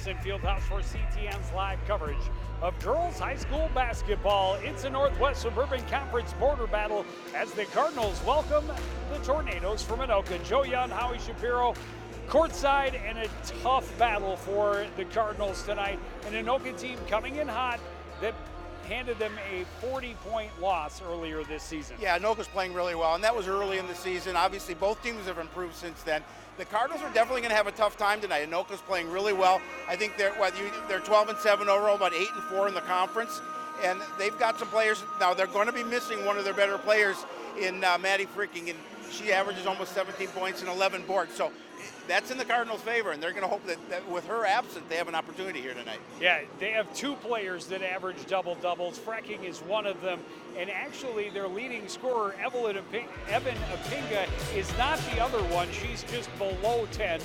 Anderson Fieldhouse for CTN's live coverage of girls high school basketball. It's a Northwest Suburban Conference border battle as the Cardinals welcome the Tornadoes from Anoka. Joe Young, Howie Shapiro, courtside, and a tough battle for the Cardinals tonight. An Anoka team coming in hot that handed them a 40-point loss earlier this season. Yeah, Anoka's playing really well, and that was early in the season. Obviously, both teams have improved since then. The Cardinals are definitely going to have a tough time tonight. Anoka's playing really well. I think they're 12-7 overall, about 8-4 in the conference, and they've got some players. Now, they're going to be missing one of their better players in Maddie Freaking, and she averages almost 17 points and 11 boards. So that's in the Cardinals' favor, and they're going to hope that with her absent, they have an opportunity here tonight. Yeah, they have two players that average double-doubles. Freaking is one of them, and actually their leading scorer, Evan Apinga, is not the other one. She's just below 10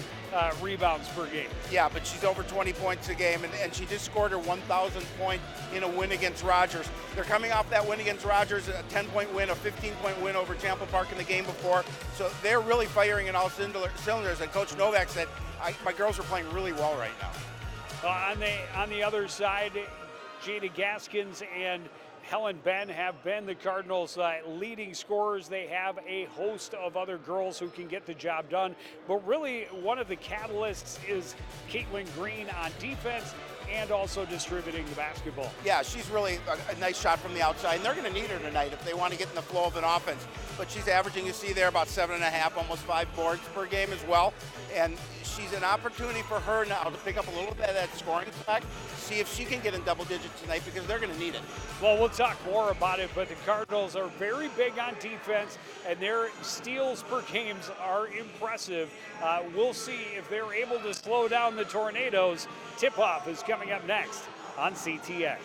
rebounds per game. Yeah, but she's over 20 points a game, and she just scored her 1,000th point in a win against Rogers. They're coming off that win against Rogers, a 10-point win, a 15-point win over Champlain Park in the game before. So they're really firing in all cylinders, and Coach Novak said, my girls are playing really well right now. On the other side, Jada Gaskins and Helen Ben have been the Cardinals' leading scorers. They have a host of other girls who can get the job done. But really, one of the catalysts is Caitlin Green on defense and also distributing the basketball. Yeah, she's really a nice shot from the outside, and they're going to need her tonight if they want to get in the flow of an offense. But she's averaging, you see there, about 7.5, almost 5 boards per game as well. And she's an opportunity for her now to pick up a little bit of that scoring slack, see if she can get in double digits tonight, because they're going to need it. Well, we'll talk more about it, but the Cardinals are very big on defense, and their steals per games are impressive. We'll see if they're able to slow down the Tornadoes. Tip-off is coming up next on CTN.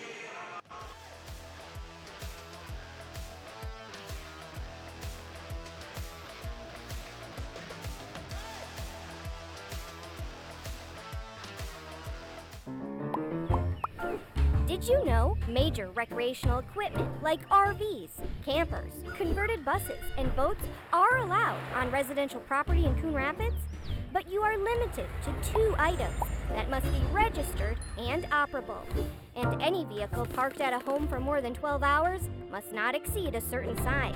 Did you know major recreational equipment like RVs, campers, converted buses, and boats are allowed on residential property in Coon Rapids? But you are limited to 2 items that must be registered and operable. And any vehicle parked at a home for more than 12 hours must not exceed a certain size.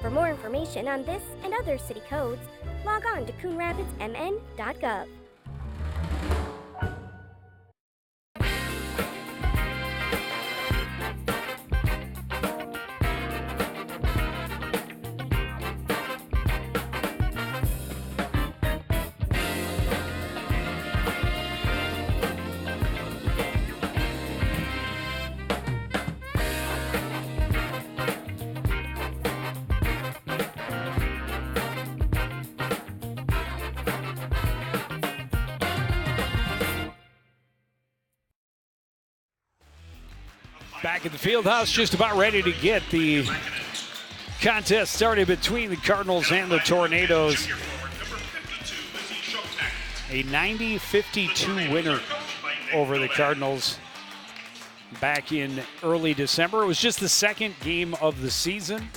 For more information on this and other city codes, log on to coonrapidsmn.gov. Back at the Fieldhouse, just about ready to get the contest started between the Cardinals and the Tornadoes. A 90-52 winner over the Cardinals back in early December. It was just the second game of the season.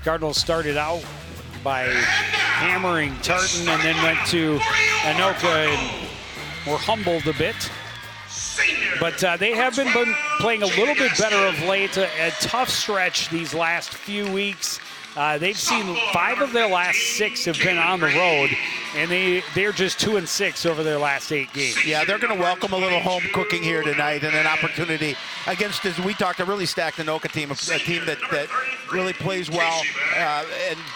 Cardinals started out by hammering Tartan and then went to Anoka and were humbled a bit. But they have been playing a little bit better of late. A tough stretch these last few weeks. They've seen 5 of their last 6 have been on the road, and they're just 2-6 over their last 8 games. Yeah, they're going to welcome a little home cooking here tonight and an opportunity against, as we talked, a really stacked Anoka team, a team that really plays well,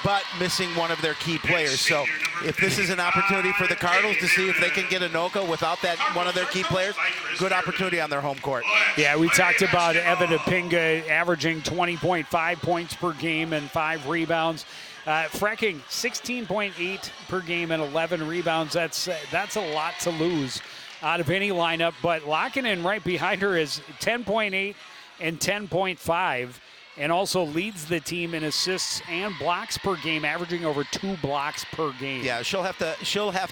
but missing one of their key players. So if this is an opportunity for the Cardinals to see if they can get Anoka without that one of their key players, good opportunity on their home court. Yeah, we talked about Evan Apinga averaging 20.5 points per game and 5 rebounds. Freaking 16.8 per game and 11 rebounds. That's a lot to lose out of any lineup. But Lockinen right behind her is 10.8 and 10.5, and also leads the team in assists and blocks per game, averaging over 2 blocks per game. Yeah, she'll have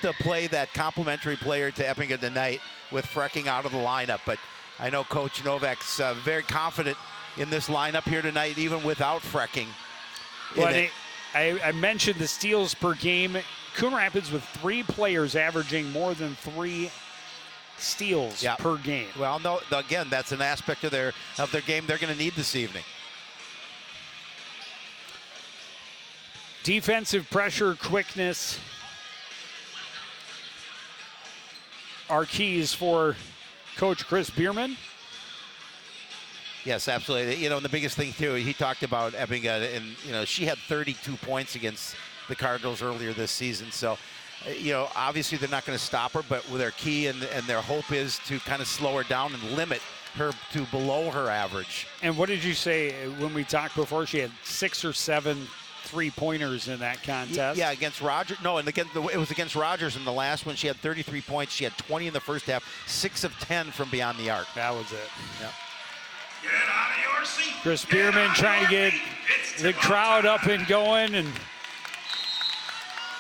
to play that complimentary player to Epinga tonight with Freaking out of the lineup. But I know Coach Novak's very confident in this lineup here tonight, even without Freaking. Well, I mentioned the steals per game. Coon Rapids with 3 players averaging more than 3 steals Yeah. per game. Well, no, again, that's an aspect of their game they're going to need this evening. Defensive pressure, quickness are keys for Coach Chris Bierman. Yes, absolutely. You know, and the biggest thing too, he talked about Ebbinga, and you know, she had 32 points against the Cardinals earlier this season. So, you know, obviously they're not going to stop her, but their key and their hope is to kind of slow her down and limit her to below her average. And what did you say when we talked before? She had 6 or 7 3-pointers in that contest. Yeah, against Rogers. No, and again, it was against Rogers in the last one. She had 33 points. She had 20 in the first half, 6 of 10 from beyond the arc. That was it. Yep. Get out of your seat. Chris Bierman trying to get the crowd up and going, and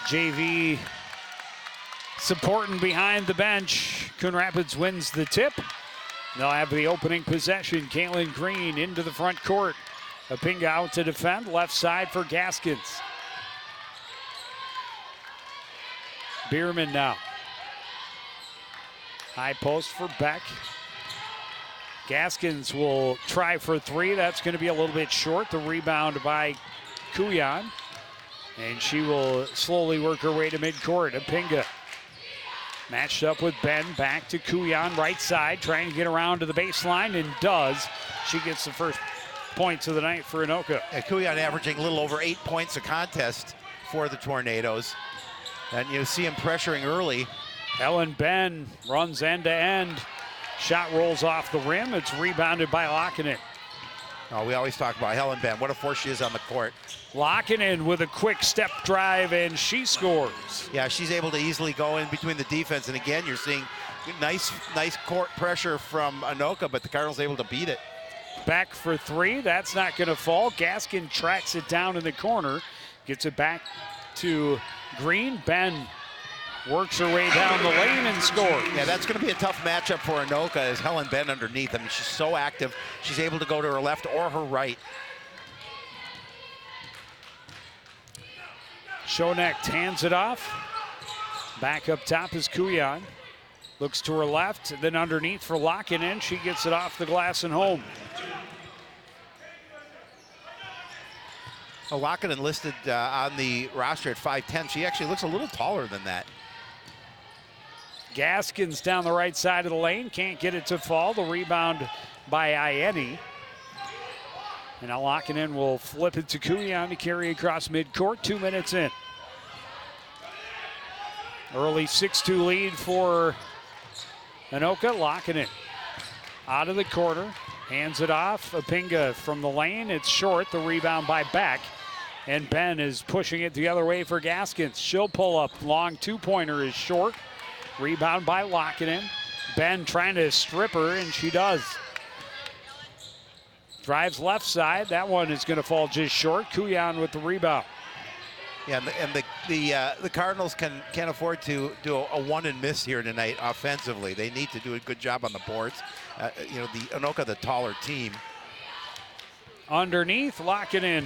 JV supporting behind the bench. Coon Rapids wins the tip. They'll have the opening possession. Caitlin Green into the front court. Apinga out to defend, left side for Gaskins. Bierman now. High post for Beck. Gaskins will try for 3. That's going to be a little bit short. The rebound by Kuyan. And she will slowly work her way to midcourt. Apinga matched up with Ben. Back to Kuyan, right side, trying to get around to the baseline, and does. She gets the first points of the night for Anoka. And Kuyan averaging a little over 8 points a contest for the Tornadoes. And you see him pressuring early. Helen Ben runs end to end. Shot rolls off the rim. It's rebounded by Lockinen. Oh, we always talk about Helen Ben. What a force she is on the court. Lockinen with a quick step drive, and she scores. Yeah, she's able to easily go in between the defense. And again, you're seeing nice court pressure from Anoka, but the Cardinals able to beat it. Back for 3. That's not going to fall. Gaskin tracks it down in the corner. Gets it back to Green. Ben works her way down the lane and scores. Yeah, that's going to be a tough matchup for Anoka as Helen Ben underneath. I mean, she's so active. She's able to go to her left or her right. Schonecht hands it off. Back up top is Kuyan. Looks to her left, then underneath for Lockinen. She gets it off the glass and home. Lockinen listed on the roster at 5'10". She actually looks a little taller than that. Gaskins down the right side of the lane. Can't get it to fall. The rebound by Ieni. And now Lockinen will flip it to Kuyan to carry across midcourt. 2 minutes in. Early 6-2 lead for Anoka. Lockinen out of the corner. Hands it off. Apinga from the lane. It's short. The rebound by Beck. And Ben is pushing it the other way for Gaskins. She'll pull up. Long 2-pointer is short. Rebound by Lockinen. Ben trying to strip her, and she does. Drives left side. That one is going to fall just short. Kuyan with the rebound. Yeah, and the Cardinals can't afford to do a one and miss here tonight offensively. They need to do a good job on the boards. You know, the Anoka, the taller team. Underneath, Lockinen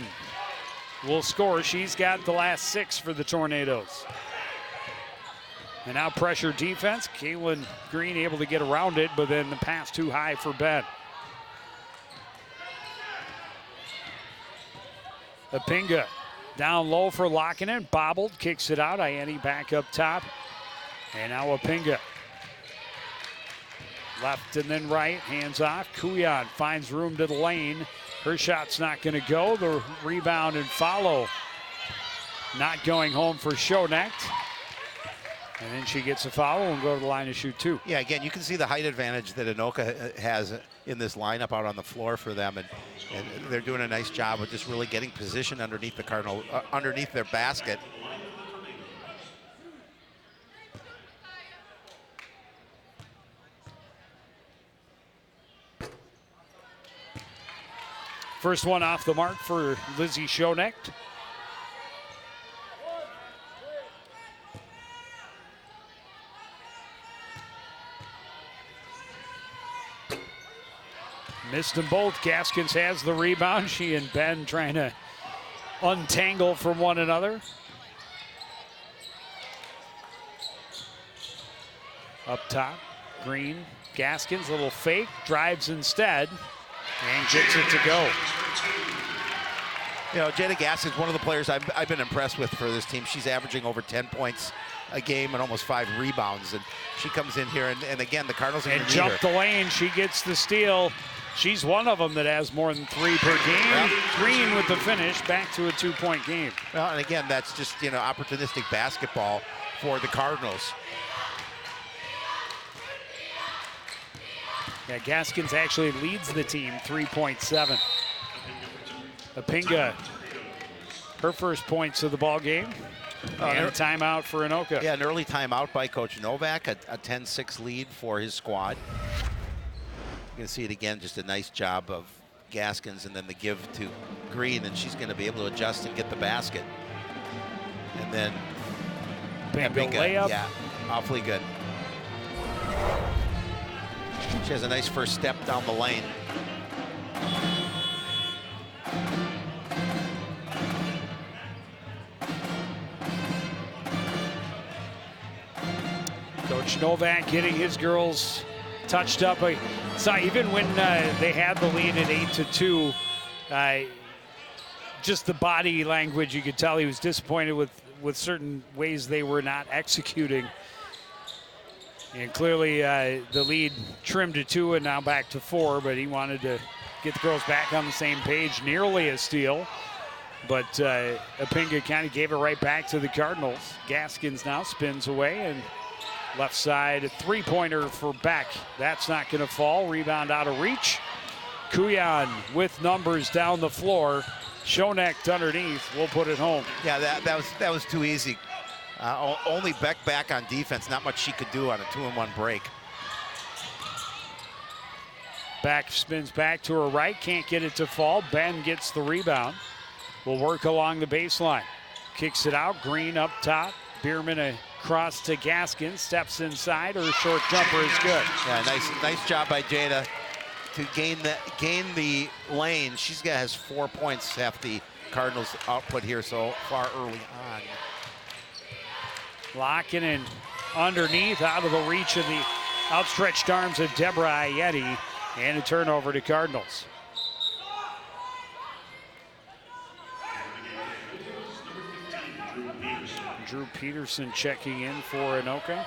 will score. She's got the last 6 for the Tornadoes. And now pressure defense. Caitlin Green able to get around it, but then the pass too high for Ben. Apinga down low for Lockinen. Bobbled, kicks it out. Ieni back up top. And now Apinga. Left and then right, hands off. Kuyan finds room to the lane. Her shot's not going to go. The rebound and follow not going home for Schonecht. And then she gets a foul and go to the line to shoot 2. Yeah, again, you can see the height advantage that Anoka has in this lineup out on the floor for them, and they're doing a nice job of just really getting position underneath the Cardinal, underneath their basket. First one off the mark for Lizzie Schonecht. Missed them both. Gaskins has the rebound. She and Ben trying to untangle from one another. Up top, Green, Gaskins, little fake, drives instead, and gets it to go. You know, Jada Gaskins, one of the players I've been impressed with for this team. She's averaging over 10 points a game and almost 5 rebounds. And she comes in here, and again, the Cardinals and jump the lane. She gets the steal. She's one of them that has more than 3 per game. Yeah. Green with the finish, back to a 2-point game. Well, and again, that's just, you know, opportunistic basketball for the Cardinals. Yeah, Gaskins actually leads the team 3.7. Apinga, her first points of the ball game. And a timeout for Anoka. Yeah, an early timeout by Coach Novak, a 10-6 lead for his squad. You can see it again, just a nice job of Gaskins, and then the give to Green, and she's going to be able to adjust and get the basket. And then Apinga layup. Yeah, awfully good. She has a nice first step down the lane. Coach Novak getting his girls touched up. I saw even when they had the lead at 8-2, just the body language, you could tell he was disappointed with certain ways they were not executing. And clearly the lead trimmed to 2 and now back to 4, but he wanted to get the girls back on the same page. Nearly a steal, but Apinga kind of gave it right back to the Cardinals. Gaskins now spins away, and left side, a 3-pointer for Beck. That's not going to fall. Rebound out of reach. Kuyan with numbers down the floor. Schonecht underneath. We'll put it home. Yeah, that was too easy. Only Beck back on defense. Not much she could do on a 2-and-1 break. Beck spins back to her right. Can't get it to fall. Ben gets the rebound. Will work along the baseline. Kicks it out. Green up top. Bierman across to Gaskins, steps inside. Her short jumper is good. Yeah, nice job by Jada to gain the lane. Has 4 points, half the Cardinals' output here so far early on. Locking in underneath, out of the reach of the outstretched arms of Deborah Ayeti, and a turnover to Cardinals. Drew Peterson checking in for Anoka.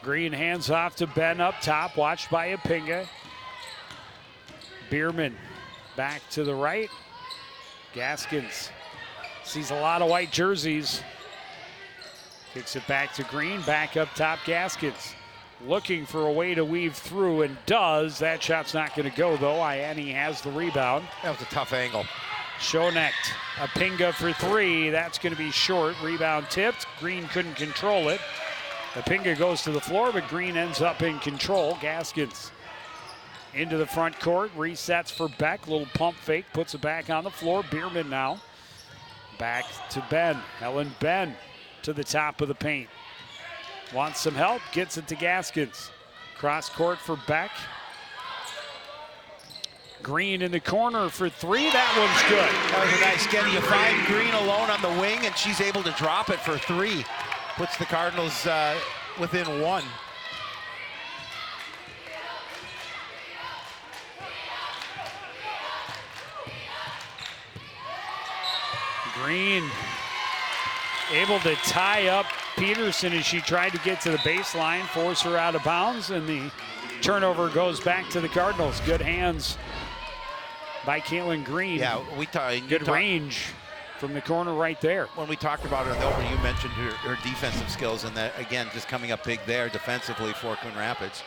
Green hands off to Ben up top, watched by Apinga. Bierman back to the right. Gaskins sees a lot of white jerseys. Kicks it back to Green, back up top Gaskins. Looking for a way to weave through, and does. That shot's not going to go, though. Ayani has the rebound. That was a tough angle. Schonecht, Apinga for 3. That's going to be short. Rebound tipped. Green couldn't control it. Apinga goes to the floor, but Green ends up in control. Gaskins into the front court. Resets for Beck. Little pump fake. Puts it back on the floor. Bierman now. Back to Ben. Helen Ben to the top of the paint. Wants some help, gets it to Gaskins. Cross court for Beck. Green in the corner for 3, that one's good. That was a nice get. You find Green alone on the wing, and she's able to drop it for 3. Puts the Cardinals within 1. Green able to tie up Peterson as she tried to get to the baseline, force her out of bounds, and the turnover goes back to the Cardinals. Good hands by Caitlin Green. Yeah, good range from the corner right there. When we talked about her in the opener, you mentioned her defensive skills, and that, again, just coming up big there defensively for Coon Rapids.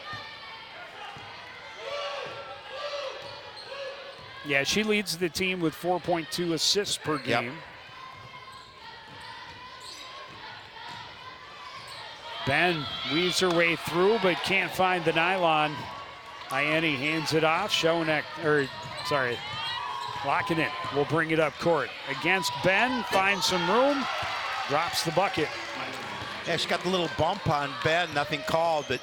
Yeah, she leads the team with 4.2 assists per game. Yep. Ben weaves her way through, but can't find the nylon. Ayeni hands it off. Locking it. Will bring it up court. Against Ben, finds some room, drops the bucket. Yeah, she got the little bump on Ben, nothing called, but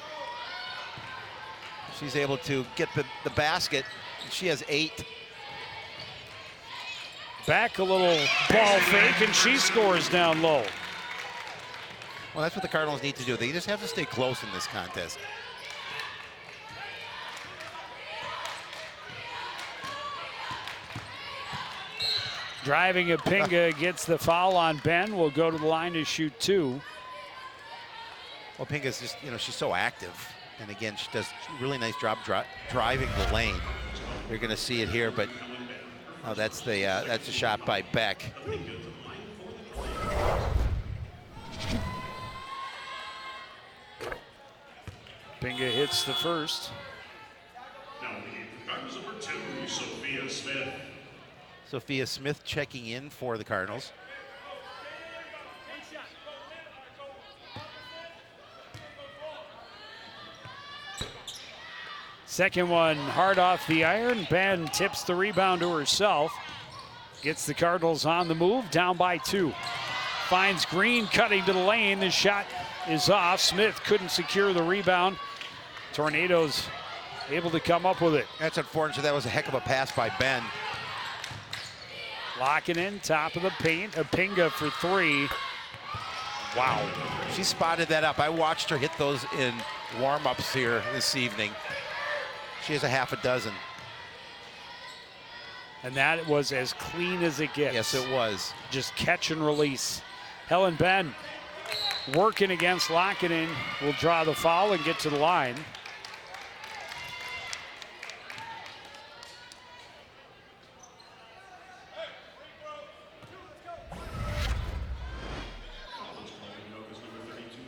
she's able to get the basket. She has 8. Back a little ball fake, and she scores down low. Well, that's what the Cardinals need to do. They just have to stay close in this contest. Driving Pinga gets the foul on Ben. Will go to the line to shoot 2. Well, Pinga's just, she's so active. And again, she does a really nice job driving the lane. You're going to see it here, but that's a shot by Beck. Pinga hits the first. Now, Cardinals number 2, Sophia Smith. Sophia Smith checking in for the Cardinals. Second one hard off the iron. Ben tips the rebound to herself. Gets the Cardinals on the move, down by 2. Finds Green cutting to the lane. The shot is off. Smith couldn't secure the rebound. Tornadoes able to come up with it. That's unfortunate. That was a heck of a pass by Ben. Locking in, top of the paint. A Pinga for 3. Wow. She spotted that up. I watched her hit those in warm-ups here this evening. She has a half a dozen. And that was as clean as it gets. Yes, it was. Just catch and release. Helen Ben working against Lockinen will draw the foul and get to the line.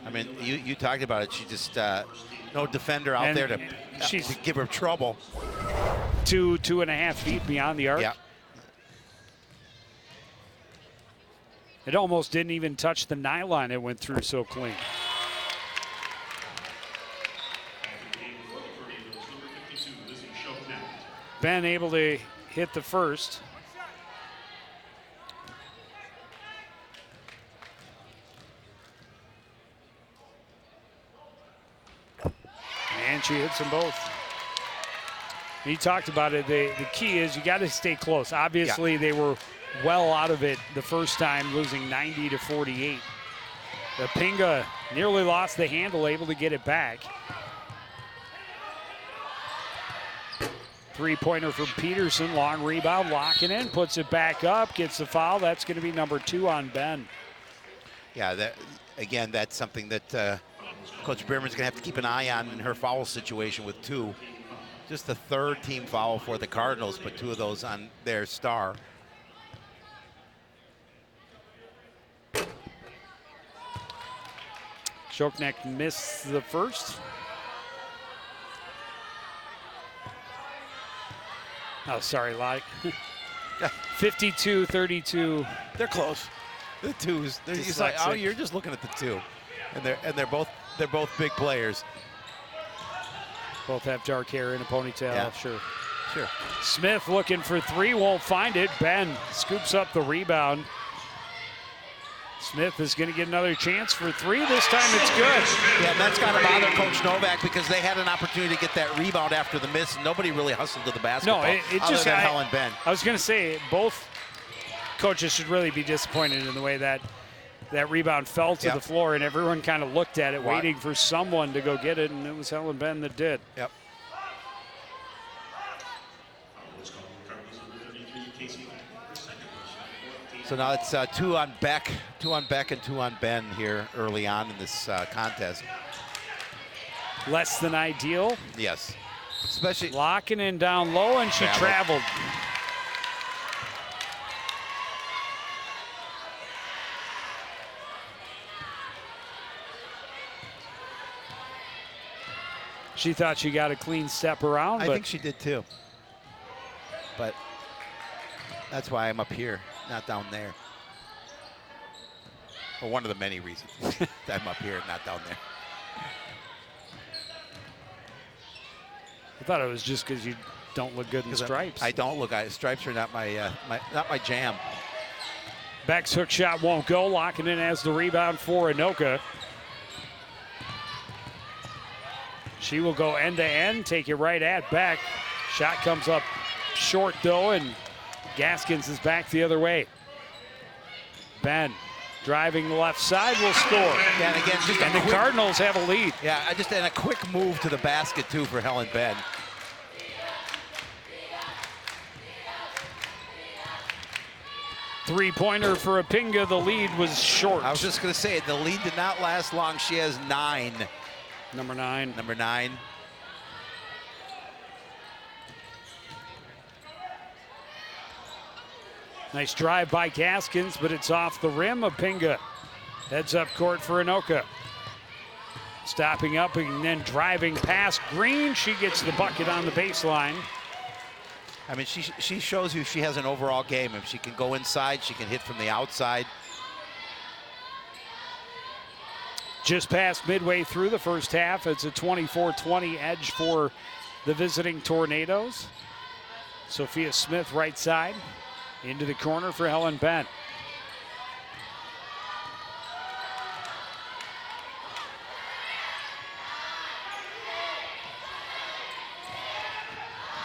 I mean, you talked about it. She just no defender out there to give her trouble. 2.5 feet beyond the arc. Yeah. It almost didn't even touch the nylon. It went through so clean. Ben able to hit the first. And she hits them both. He talked about it. The key is you got to stay close. Obviously, they were well out of it the first time, losing 90-48. The Pinga nearly lost the handle, able to get it back. Three-pointer from Peterson, long rebound, locking in, puts it back up, gets the foul. That's going to be number 2 on Ben. Yeah, that's something that Coach Bierman's going to have to keep an eye on in her foul situation with 2. Just the 3rd team foul for the Cardinals, but 2 of those on their star. Shoknek missed the first. Oh, sorry, Lottie. 52-32. They're close. The 2s. It's like, oh, you're just looking at the 2, and they're both big players. Both have dark hair and a ponytail. Yeah. Sure. Smith looking for 3, won't find it. Ben scoops up the rebound. Smith is going to get another chance for 3. This time it's good. Yeah, and that's got to bother Coach Novak because they had an opportunity to get that rebound after the miss, and nobody really hustled to the basketball. No, it just other than Helen Ben. I was going to say both coaches should really be disappointed in the way that rebound fell to the floor, and everyone kind of looked at it, waiting for someone to go get it, and it was Helen Ben that did. Yep. So now it's 2 on Beck, 2 on Beck, and 2 on Ben here early on in this contest. Less than ideal. Yes. Especially locking in down low, and she traveled. She thought she got a clean step around. I think she did too. But that's why I'm up here, not down there. Well, one of the many reasons I'm up here, not down there. I thought it was just because you don't look good in stripes. I don't look. Stripes are not my not my jam. Beck's hook shot won't go. Locking in as the rebound for Anoka. She will go end to end, take it right at Beck. Shot comes up short though, and Gaskins is back the other way. Ben driving the left side will score. Yeah, and again, just and the Cardinals have a lead. Yeah, and a quick move to the basket, too, for Helen Ben. Three-pointer for Apinga. The lead was short. I was just going to say, the lead did not last long. She has 9. Number 9. Number 9. Nice drive by Gaskins, but it's off the rim. Apinga heads up court for Anoka. Stopping up and then driving past Green. She gets the bucket on the baseline. I mean, she shows you she has an overall game. If she can go inside, she can hit from the outside. Just past midway through the first half, it's a 24-20 edge for the visiting Tornadoes. Sophia Smith right side into the corner for Helen Bent.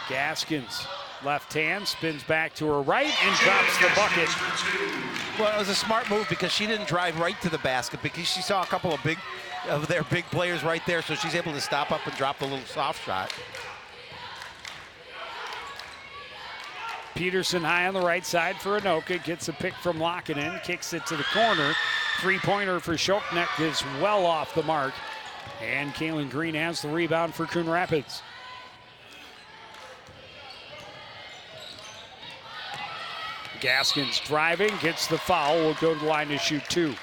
Gaskins, left hand, spins back to her right and drops the bucket. Well, it was a smart move because she didn't drive right to the basket because she saw a couple of their big players right there, so she's able to stop up and drop the little soft shot. Peterson high on the right side for Anoka, gets a pick from Lockinen, kicks it to the corner. Three-pointer for Shoknek is well off the mark. And Kaylin Green has the rebound for Coon Rapids. Gaskins driving, gets the foul, will go to the line to shoot 2.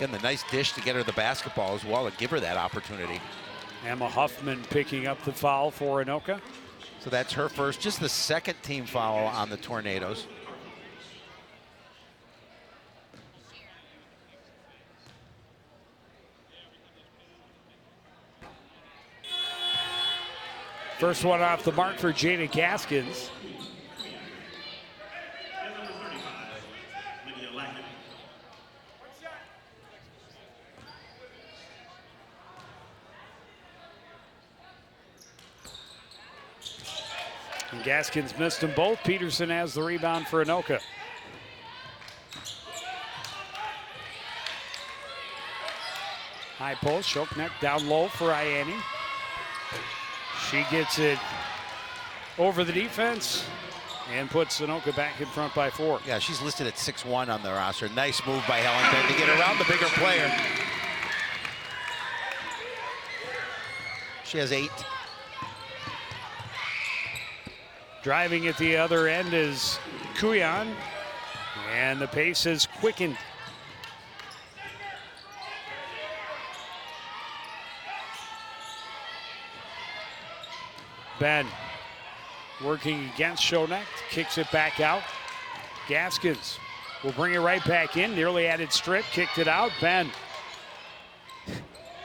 And the nice dish to get her the basketball as well and give her that opportunity. Emma Huffman picking up the foul for Anoka. So that's her first, just the second team foul on the Tornadoes. First one off the mark for Jada Gaskins. And Gaskins missed them both. Peterson has the rebound for Anoka. High post, Shoknek down low for Ianni. She gets it over the defense and puts Anoka back in front by 4. Yeah, she's listed at 6'1" on the roster. Nice move by Helen Ben to get around the bigger player. She has 8. Driving at the other end is Kuyan, and the pace has quickened. Ben working against Shoknek, kicks it back out. Gaskins will bring it right back in, nearly added strip, kicked it out. Ben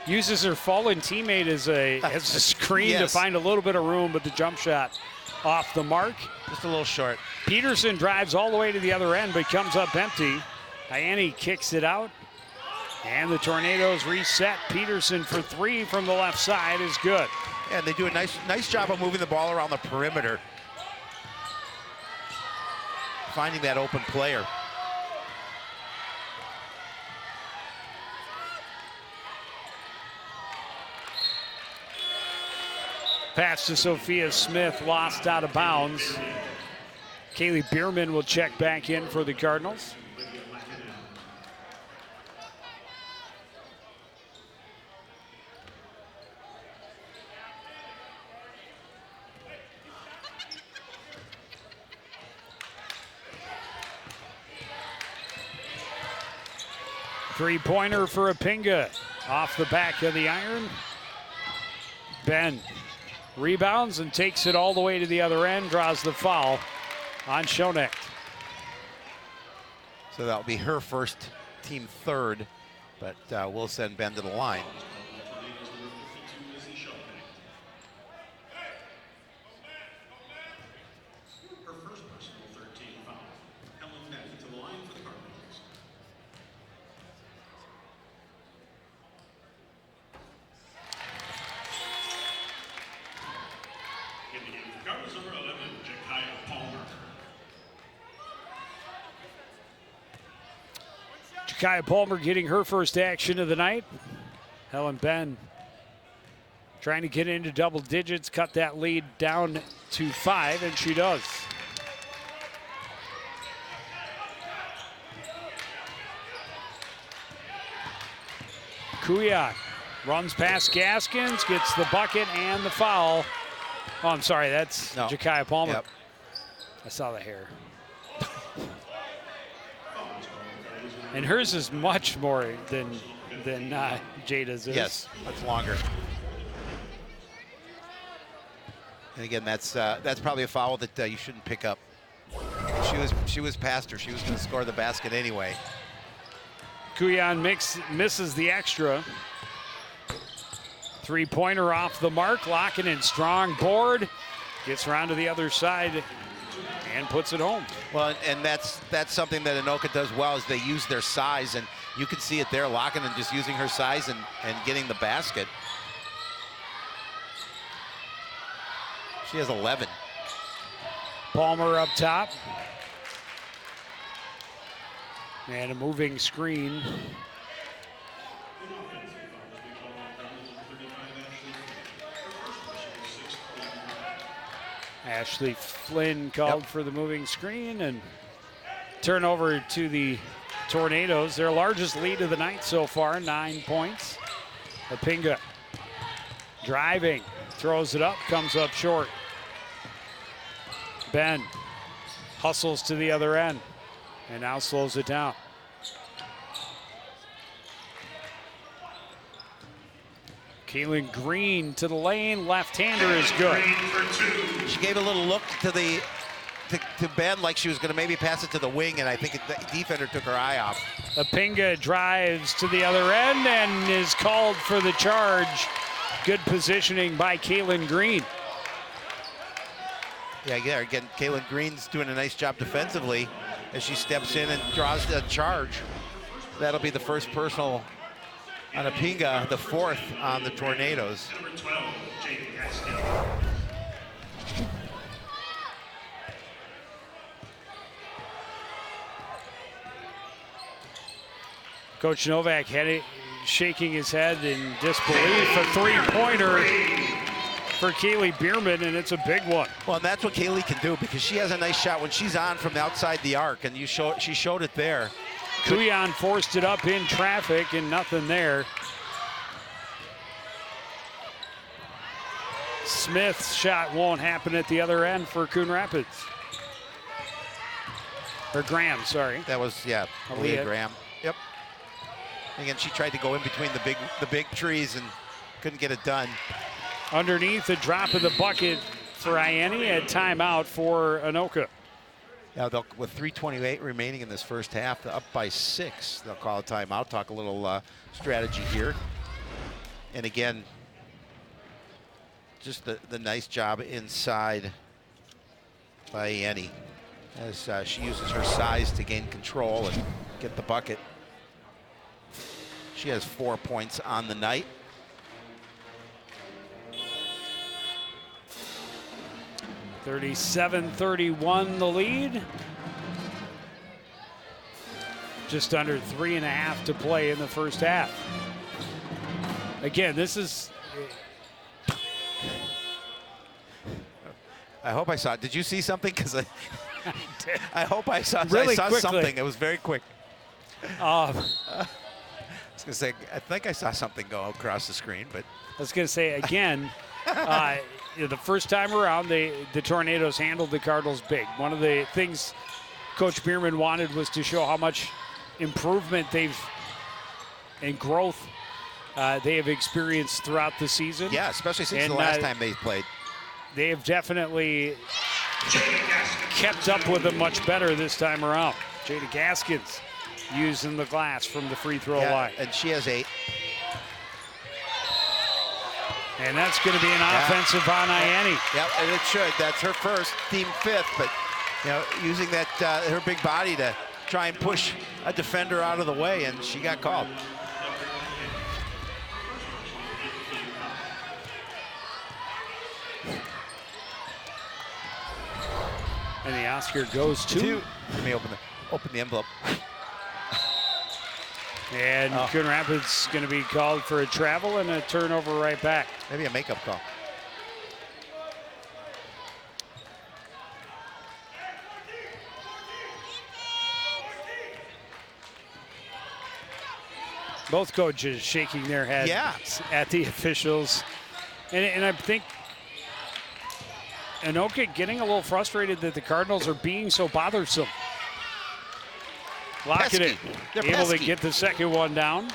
uses her fallen teammate as a screen yes. to find a little bit of room, but the jump shot off the mark. Just a little short. Peterson drives all the way to the other end, but comes up empty. Ianni kicks it out, and the Tornadoes reset. Peterson for 3 from the left side is good. And they do a nice job of moving the ball around the perimeter, finding that open player. Pass to Sophia Smith, lost out of bounds. Kaylee Bierman will check back in for the Cardinals. Three-pointer for Apinga. Off the back of the iron. Ben rebounds and takes it all the way to the other end, draws the foul on Shoknek. So that'll be her first, team third, but we'll send Ben to the line. Her first personal 13 foul. Helen Bent to the line for the Cardinals. In the game, Cardinals number 11, Jackie Kaya Palmer getting her first action of the night. Helen Ben trying to get into double digits, cut that lead down to 5, and she does. Kuyak runs past Gaskins, gets the bucket and the foul. Oh, I'm sorry, that's Jakaya Palmer. Yep. I saw the hair. And hers is much more than Jada's is. Yes, much longer. And again, that's probably a foul that you shouldn't pick up. She was past her. She was going to score the basket anyway. Kuyan misses the extra. Three-pointer off the mark. Locking in strong board. Gets around to the other side and puts it home. Well, and that's something that Anoka does well, is they use their size, and you can see it there. Locking and just using her size and getting the basket. She has 11. Palmer up top. And a moving screen. Ashley Flynn called for the moving screen, and turnover to the Tornadoes. Their largest lead of the night so far, 9 points. Apinga driving, throws it up, comes up short. Ben hustles to the other end and now slows it down. Kaylin Green to the lane, left-hander is good. She gave a little look to Ben like she was going to maybe pass it to the wing, and I think the defender took her eye off. Apinga drives to the other end and is called for the charge. Good positioning by Kaylin Green. Yeah, again, Kaylin Green's doing a nice job defensively as she steps in and draws the charge. That'll be the first personal on Apinga, the 4th on the Tornadoes. Number 12, Jada Gaskins. Coach Novak shaking his head in disbelief. A three-pointer for Kaylee Bierman, and it's a big one. Well, and that's what Kaylee can do, because she has a nice shot when she's on from outside the arc, and she showed it there. Kuyan forced it up in traffic and nothing there. Smith's shot won't happen at the other end for Coon Rapids. Or Graham, sorry. That was, yeah, Aaliyah Graham. Yep. Again, she tried to go in between the big trees and couldn't get it done. Underneath, a drop of the bucket for Ianni, a timeout for Anoka. Yeah, with 3:28 remaining in this first half, they're up by 6. They'll call a timeout, talk a little strategy here. And again, just the nice job inside by Ianni as she uses her size to gain control and get the bucket. She has 4 points on the night. (37-31) the lead. Just under 3.5 to play in the first half. Again, this is... I hope I saw it. Did you see something? Because I hope I saw, really I saw quickly. something. It was very quick. I was going to say, I think I saw something go across the screen, but... I was going to say, again, the first time around, the Tornadoes handled the Cardinals big. One of the things Coach Bierman wanted was to show how much improvement and growth they have experienced throughout the season. Yeah, especially since the last time they played. They have definitely kept up with them much better this time around. Jada Gaskins using the glass from the free throw line. And she has 8. And that's going to be an offensive on Ianni. Yep, and it should. That's her first, team 5th, but using that her big body to try and push a defender out of the way, and she got called. And the Oscar goes to... Let me open the envelope. And Coon Rapids going to be called for a travel and a turnover right back. Maybe a makeup call. Both coaches shaking their heads at the officials. And I think Anoka getting a little frustrated that the Cardinals are being so bothersome. Lock it in. They're able pesky. to get the second one down.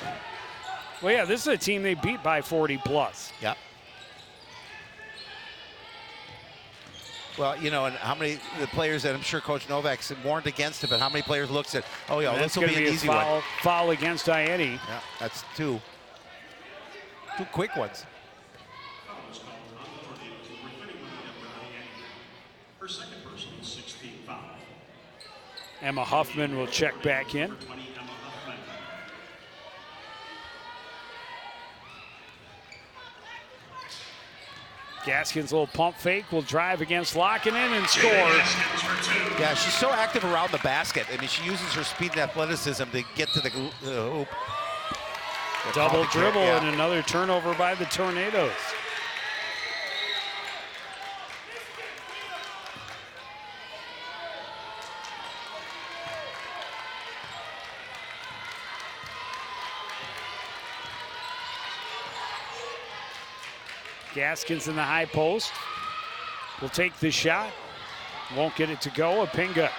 Well, yeah, this is a team they beat by 40 plus. Yep. Well, you know, and how many the players that I'm sure Coach Novak's warned against it, but how many players looks at, oh yeah, this will be an easy one. Foul against Ianni. Yeah, that's two quick ones. Her second personal 16 foul. Emma Huffman will check back in. Number 20, Emma Huffman. Gaskin's little pump fake will drive against Lockinen and score. Yeah, she's so active around the basket. I mean, she uses her speed and athleticism to get to the hoop. Double dribble and another turnover by the Tornadoes. Gaskins in the high post. Will take the shot. Won't get it to go. Apinga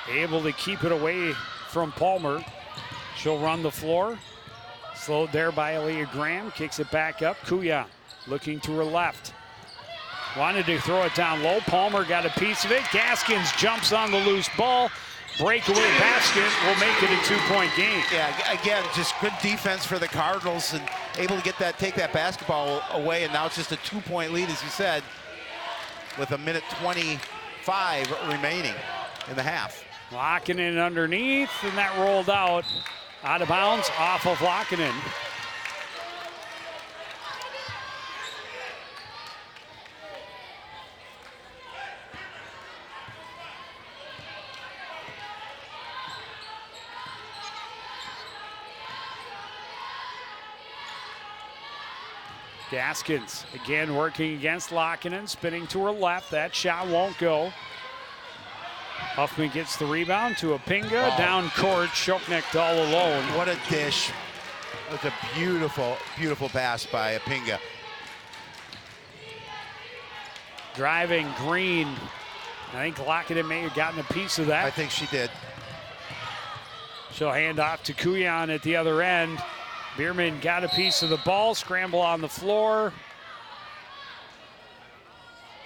able to keep it away from Palmer. She'll run the floor. Slowed there by Aaliyah Graham. Kicks it back up. Kuya looking to her left. Wanted to throw it down low. Palmer got a piece of it. Gaskins jumps on the loose ball. Breakaway basket will make it a 2-point game. Yeah, again, just good defense for the Cardinals and able to get that, take that basketball away, and now it's just a 2-point lead, as you said, with a minute 25 remaining in the half. Lockinen underneath, and that rolled out of bounds off of Lockinen. Gaskins again working against Lockinen, spinning to her left. That shot won't go. Huffman gets the rebound to Apinga, down court, Shoknek all alone. What a dish. That's a beautiful, beautiful pass by Apinga. Driving Green. I think Lockinen may have gotten a piece of that. I think she did. She'll hand off to Kuyan at the other end. Bierman got a piece of the ball, scramble on the floor.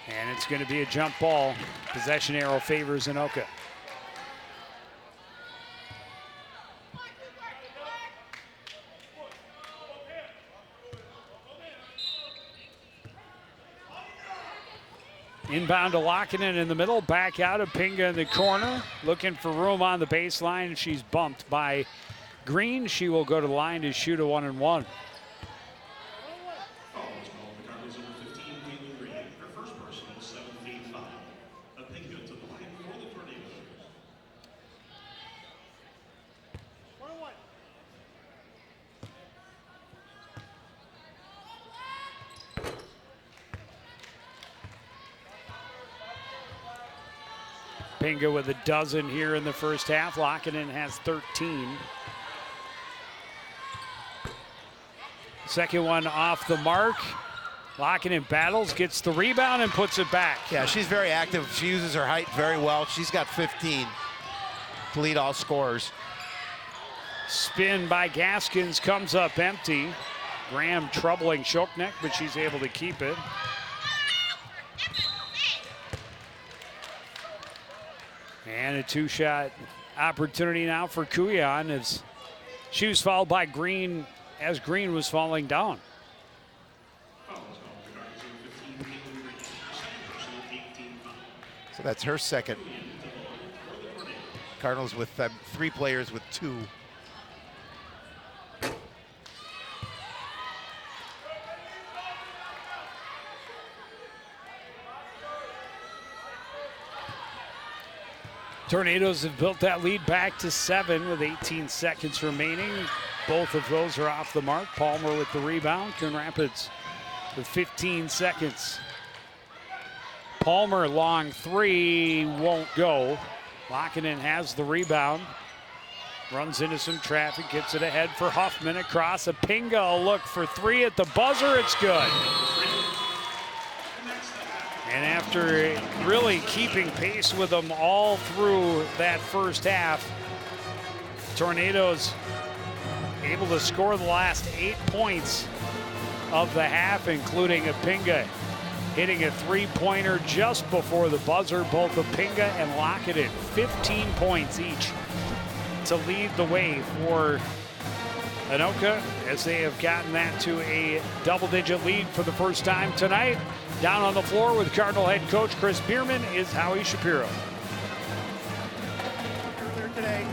And it's going to be a jump ball. Possession arrow favors Anoka. Inbound to Lockinen in the middle, back out of Pinga in the corner. Looking for room on the baseline. She's bumped by Green. She will go to the line to shoot a 1-and-1. Pinga with a dozen here in the first half. Lockinen has 13. Second one off the mark. Lockinen battles, gets the rebound, and puts it back. Yeah, she's very active. She uses her height very well. She's got 15 to lead all scorers. Spin by Gaskins comes up empty. Graham troubling Shoknek, but she's able to keep it. And a two-shot opportunity now for Kuyan as she was fouled by Green as Green was falling down. So that's her second. Cardinals with 3 players with 2. Tornadoes have built that lead back to 7 with 18 seconds remaining. Both of those are off the mark. Palmer with the rebound. Coon Rapids with 15 seconds. Palmer, long three, won't go. Lockinen has the rebound. Runs into some traffic, gets it ahead for Huffman across. Apinga, a look for three at the buzzer, it's good. And after really keeping pace with them all through that first half, Tornadoes able to score the last 8 points of the half, including Apinga hitting a three-pointer just before the buzzer. Both Apinga and Lockett 15 points each to lead the way for Anoka, as they have gotten that to a double-digit lead for the first time tonight. Down on the floor with Cardinal head coach Chris Bierman is Howie Shapiro. Earlier today,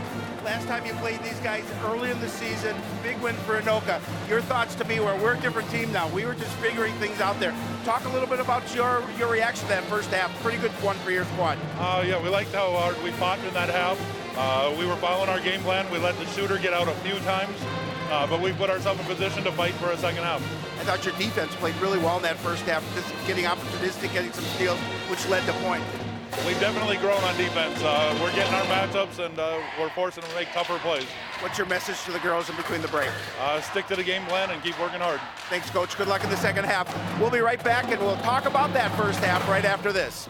last time you played these guys early in the season, big win for Anoka. Your thoughts to me were, we're a different team now. We were just figuring things out there. Talk a little bit about your reaction to that first half. Pretty good one for your squad. Yeah, we liked how hard we fought in that half. We were following our game plan. We let the shooter get out a few times, but we put ourselves in position to fight for a second half. I thought your defense played really well in that first half, just getting opportunistic, getting some steals, which led to points. We've definitely grown on defense. We're getting our matchups, and we're forcing them to make tougher plays. What's your message to the girls in between the break? Stick to the game plan and keep working hard. Thanks, Coach. Good luck in the second half. We'll be right back, and we'll talk about that first half right after this.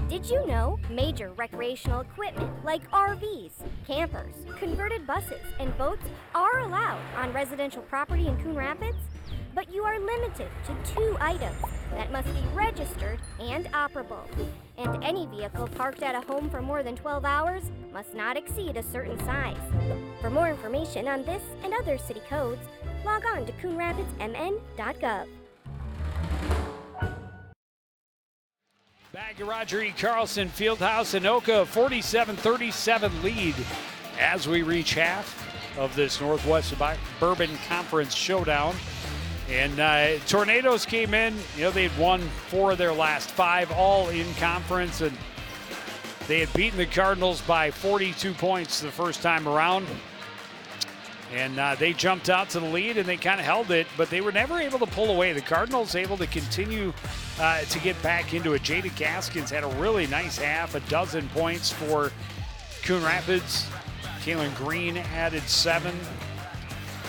Did you know major recreational equipment like RVs, campers, converted buses, and boats are allowed on residential property in Coon Rapids? But you are limited to 2 items that must be registered and operable. And any vehicle parked at a home for more than 12 hours must not exceed a certain size. For more information on this and other city codes, log on to coonrapidsmn.gov. Back at Roger E. Carlson Fieldhouse, Anoka 47-37 lead as we reach half of this Northwest Bourbon Conference showdown. And Tornadoes came in, they'd won 4 of their last 5, all in conference, and they had beaten the Cardinals by 42 points the first time around. And they jumped out to the lead, and they kind of held it, but they were never able to pull away. The Cardinals able to continue to get back into it. Jada Gaskins had a really nice half, 12 points for Coon Rapids. Kaylin Green added 7,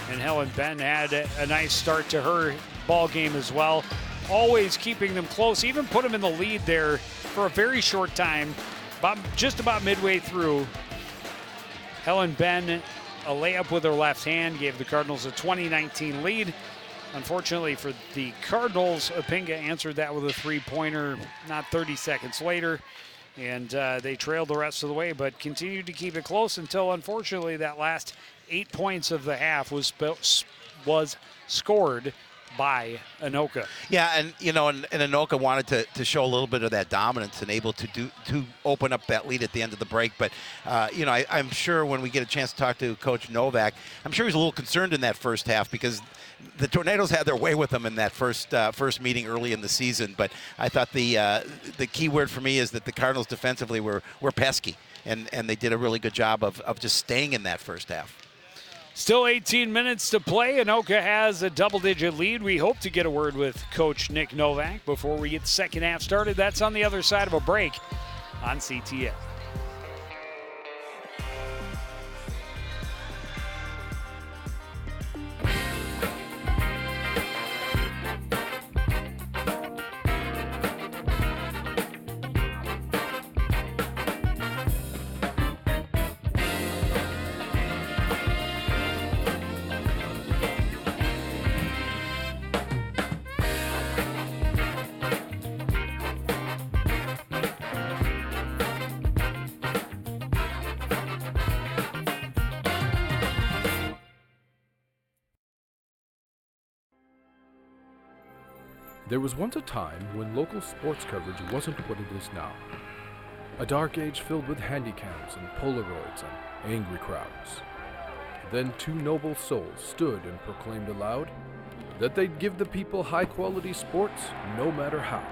and Helen Ben had a nice start to her ball game as well. Always keeping them close, even put them in the lead there for a very short time, just about midway through. Helen Ben, a layup with her left hand, gave the Cardinals a 20-19 lead. Unfortunately for the Cardinals, Apinga answered that with a three-pointer not 30 seconds later, and they trailed the rest of the way, but continued to keep it close until, unfortunately, that last 8 points of the half was scored by Anoka. Yeah, and Anoka wanted to show a little bit of that dominance and able to open up that lead at the end of the break. But I'm sure when we get a chance to talk to Coach Novak, I'm sure he's a little concerned in that first half because the Tornadoes had their way with them in that first meeting early in the season. But I thought the key word for me is that the Cardinals defensively were pesky, and they did a really good job of just staying in that first half. Still 18 minutes to play. Anoka has a double-digit lead. We hope to get a word with Coach Nick Novak before we get the second half started. That's on the other side of a break on CTN. There was once a time when local sports coverage wasn't what it is now. A dark age filled with handycams and Polaroids and angry crowds. Then two noble souls stood and proclaimed aloud that they'd give the people high-quality sports no matter how.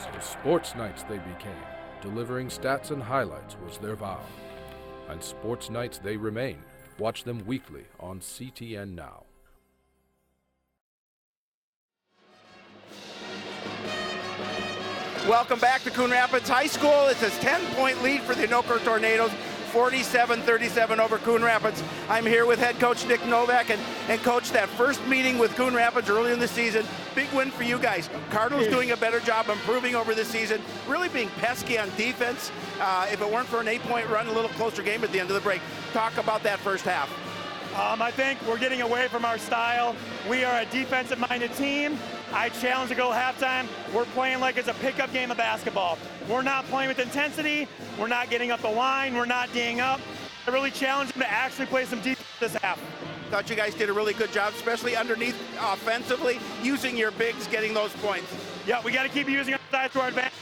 So sports nights they became, delivering stats and highlights was their vow. And sports nights they remain. Watch them weekly on CTN Now. Welcome back to Coon Rapids High School. It's a 10-point lead for the Anoka Tornadoes, 47-37 over Coon Rapids. I'm here with head coach Nick Novak, and coach, that first meeting with Coon Rapids early in the season, big win for you guys. Cardinals doing a better job improving over the season, really being pesky on defense. If it weren't for an 8-point run, a little closer game at the end of the break. Talk about that first half. I think we're getting away from our style. We are a defensive-minded team. I challenge to go halftime. We're playing like it's a pickup game of basketball. We're not playing with intensity. We're not getting up the line. We're not D'ing up. I really challenge them to actually play some defense this half. Thought you guys did a really good job, especially underneath offensively, using your bigs, getting those points. Yeah, we got to keep using our size to our advantage.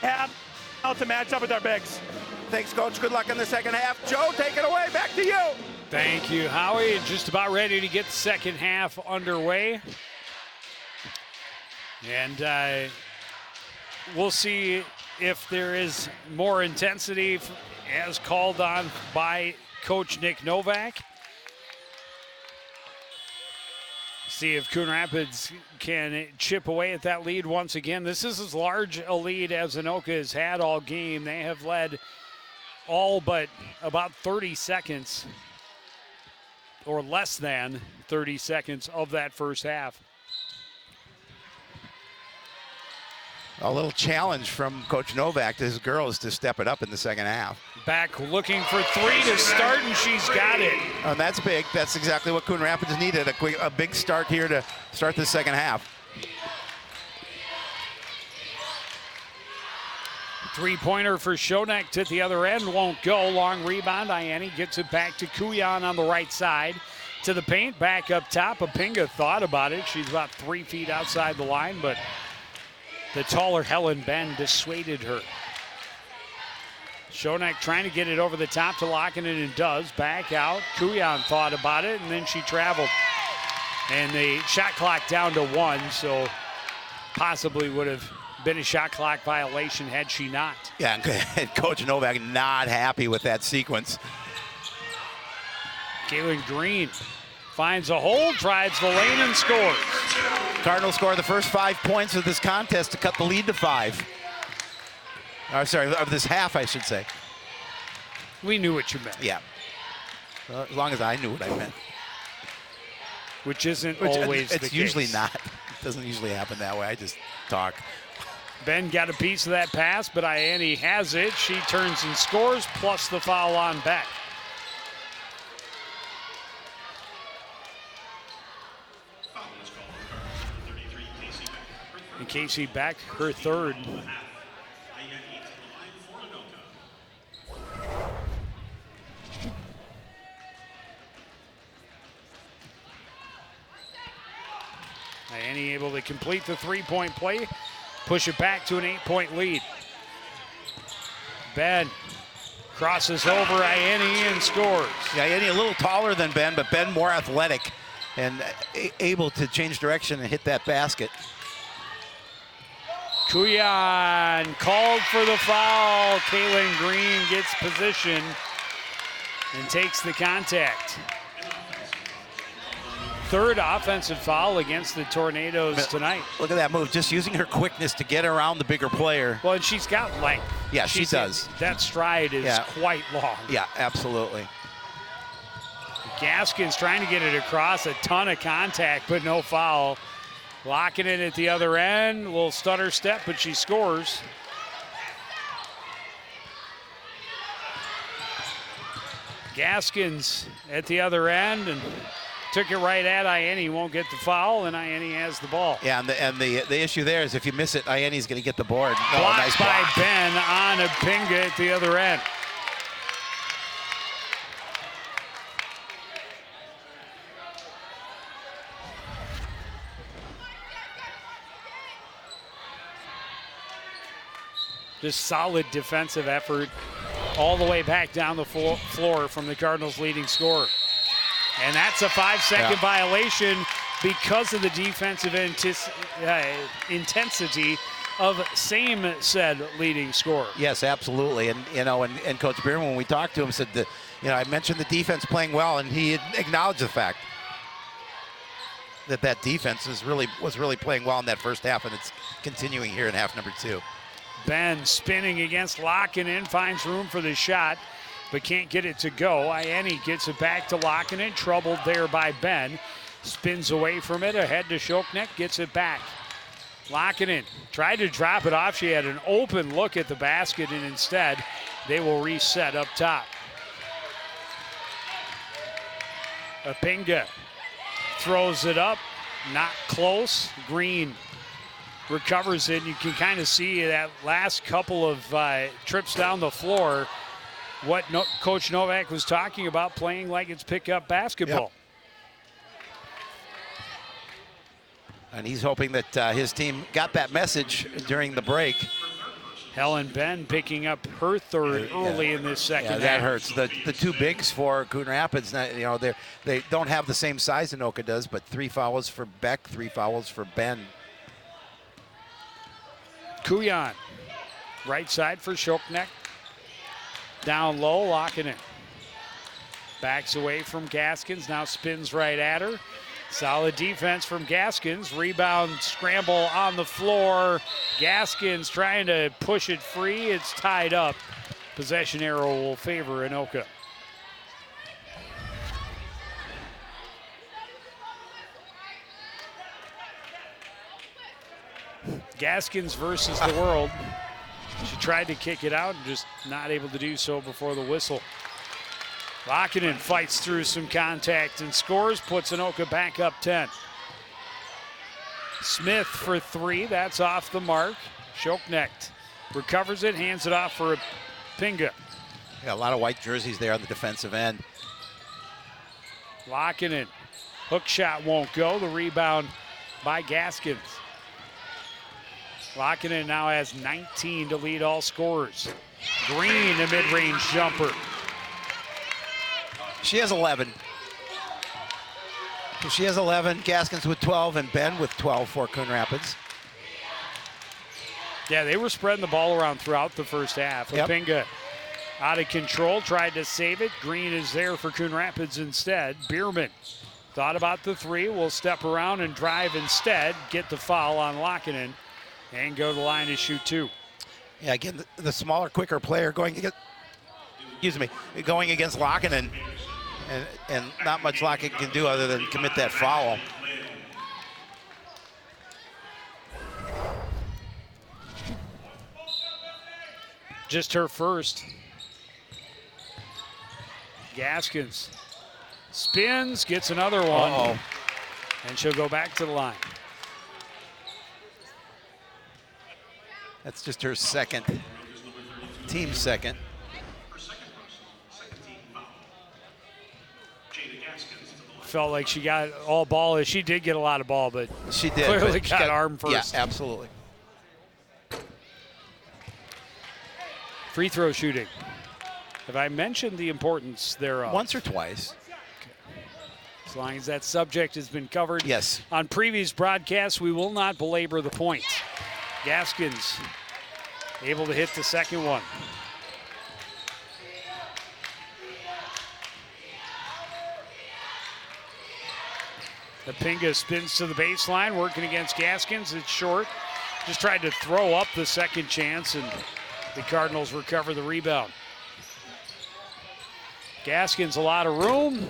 Have to match up with our bigs. Thanks, Coach. Good luck in the second half. Joe, take it away. Back to you. Thank you, Howie. Just about ready to get the second half underway. And we'll see if there is more intensity as called on by Coach Nick Novak. See if Coon Rapids can chip away at that lead once again. This is as large a lead as Anoka has had all game. They have led all but about 30 seconds or less than 30 seconds of that first half. A little challenge from Coach Novak to his girls to step it up in the second half. Back looking for three to start, and she's got it. And that's big. That's exactly what Coon Rapids needed, a big start here to start the second half. Three-pointer for Shonek at the other end, won't go. Long rebound, Ianni gets it back to Kuyan on the right side. To the paint, back up top. Apinga thought about it. She's about 3 feet outside the line, but the taller Helen Ben dissuaded her. Shonek trying to get it over the top to Lockinen, and does. Back out. Kuyan thought about it, and then she traveled. And the shot clock down to 1, so possibly would have been a shot clock violation had she not. Yeah, and Coach Novak not happy with that sequence. Kaylin Green finds a hole, drives the lane, and scores. Cardinals score the first 5 points of this contest to cut the lead to 5. Sorry, of this half, I should say. We knew what you meant. Yeah. Well, as long as I knew what I meant. Which isn't always the case. It's usually not. It doesn't usually happen that way. I just talk. Ben got a piece of that pass, but Ianni has it. She turns and scores, plus the foul on Beck. And Casey Beck, her third. Ianni able to complete the three-point play, push it back to an 8-point lead. Ben crosses over Ianni and scores. Yeah, Ianni a little taller than Ben, but Ben more athletic and able to change direction and hit that basket. Kuyan called for the foul. Kaylin Green gets position and takes the contact. third offensive foul against the Tornadoes tonight. Look at that move, just using her quickness to get around the bigger player. Well, and she's got length. Yeah, she does. That stride is quite long. Yeah, absolutely. Gaskins trying to get it across, a ton of contact, but no foul. Locking it at the other end, little stutter step, but she scores. Gaskins at the other end and took it right at Ianni. Won't get the foul, and Ianni has the ball. Yeah, and the issue there is if you miss it, Ianni's going to get the board. Blocked nice by block. Ben on a Pinga at the other end. Just solid defensive effort all the way back down the floor from the Cardinals' leading scorer. And that's a 5-second violation because of the defensive intensity of same said leading scorer. Yes, absolutely. And and Coach Bierman, when we talked to him, said that I mentioned the defense playing well, and he acknowledged the fact that defense was really playing well in that first half, and it's continuing here in half number 2. Ben spinning against Lockinen, finds room for the shot, but can't get it to go. Ianni gets it back to Lockinen, troubled there by Ben. Spins away from it, ahead to Shoknek, gets it back. Lockinen tried to drop it off. She had an open look at the basket, and instead they will reset up top. Apinga throws it up, not close. Green recovers it. You can kind of see that last couple of trips down the floor, what Coach Novak was talking about, playing like it's pickup basketball. Yep. And he's hoping that his team got that message during the break. Helen Ben picking up her third early in this second half. That hurts. The two bigs for Coon Rapids, they don't have the same size Anoka does, but 3 fouls for Beck, 3 fouls for Ben. Kuyan, right side for Shoknek. Down low, locking it. Backs away from Gaskins, now spins right at her. Solid defense from Gaskins. Rebound scramble on the floor. Gaskins trying to push it free. It's tied up. Possession arrow will favor Anoka. Gaskins versus the world. She tried to kick it out and just not able to do so before the whistle. Lockinen fights through some contact and scores, puts Anoka back up 10. Smith for 3, that's off the mark. Shoknek recovers it, hands it off for Pinga. Yeah, a lot of white jerseys there on the defensive end. Lockinen, hook shot won't go, the rebound by Gaskins. Lockinen now has 19 to lead all scorers. Green, a mid-range jumper. She has 11. So she has 11, Gaskins with 12, and Ben with 12 for Coon Rapids. Yeah, they were spreading the ball around throughout the first half. Yep. Pinga out of control, tried to save it. Green is there for Coon Rapids instead. Bierman thought about the 3, will step around and drive instead, get the foul on Lockinen, and go to the line to shoot 2. Yeah, again, the smaller, quicker player going against Lockinen, and not much Lockinen can do other than commit that foul. Just her first. Gaskins spins, gets another one, and she'll go back to the line. That's just her second, team second. Felt like she got all ball. She did get a lot of ball, but she did. Clearly got arm first. Yeah, absolutely. Free throw shooting. Have I mentioned the importance thereof? Once or twice. Okay. As long as that subject has been covered on previous broadcasts, we will not belabor the point. Gaskins able to hit the second one. Pinga spins to the baseline, working against Gaskins. It's short. Just tried to throw up the second chance, and the Cardinals recover the rebound. Gaskins a lot of room,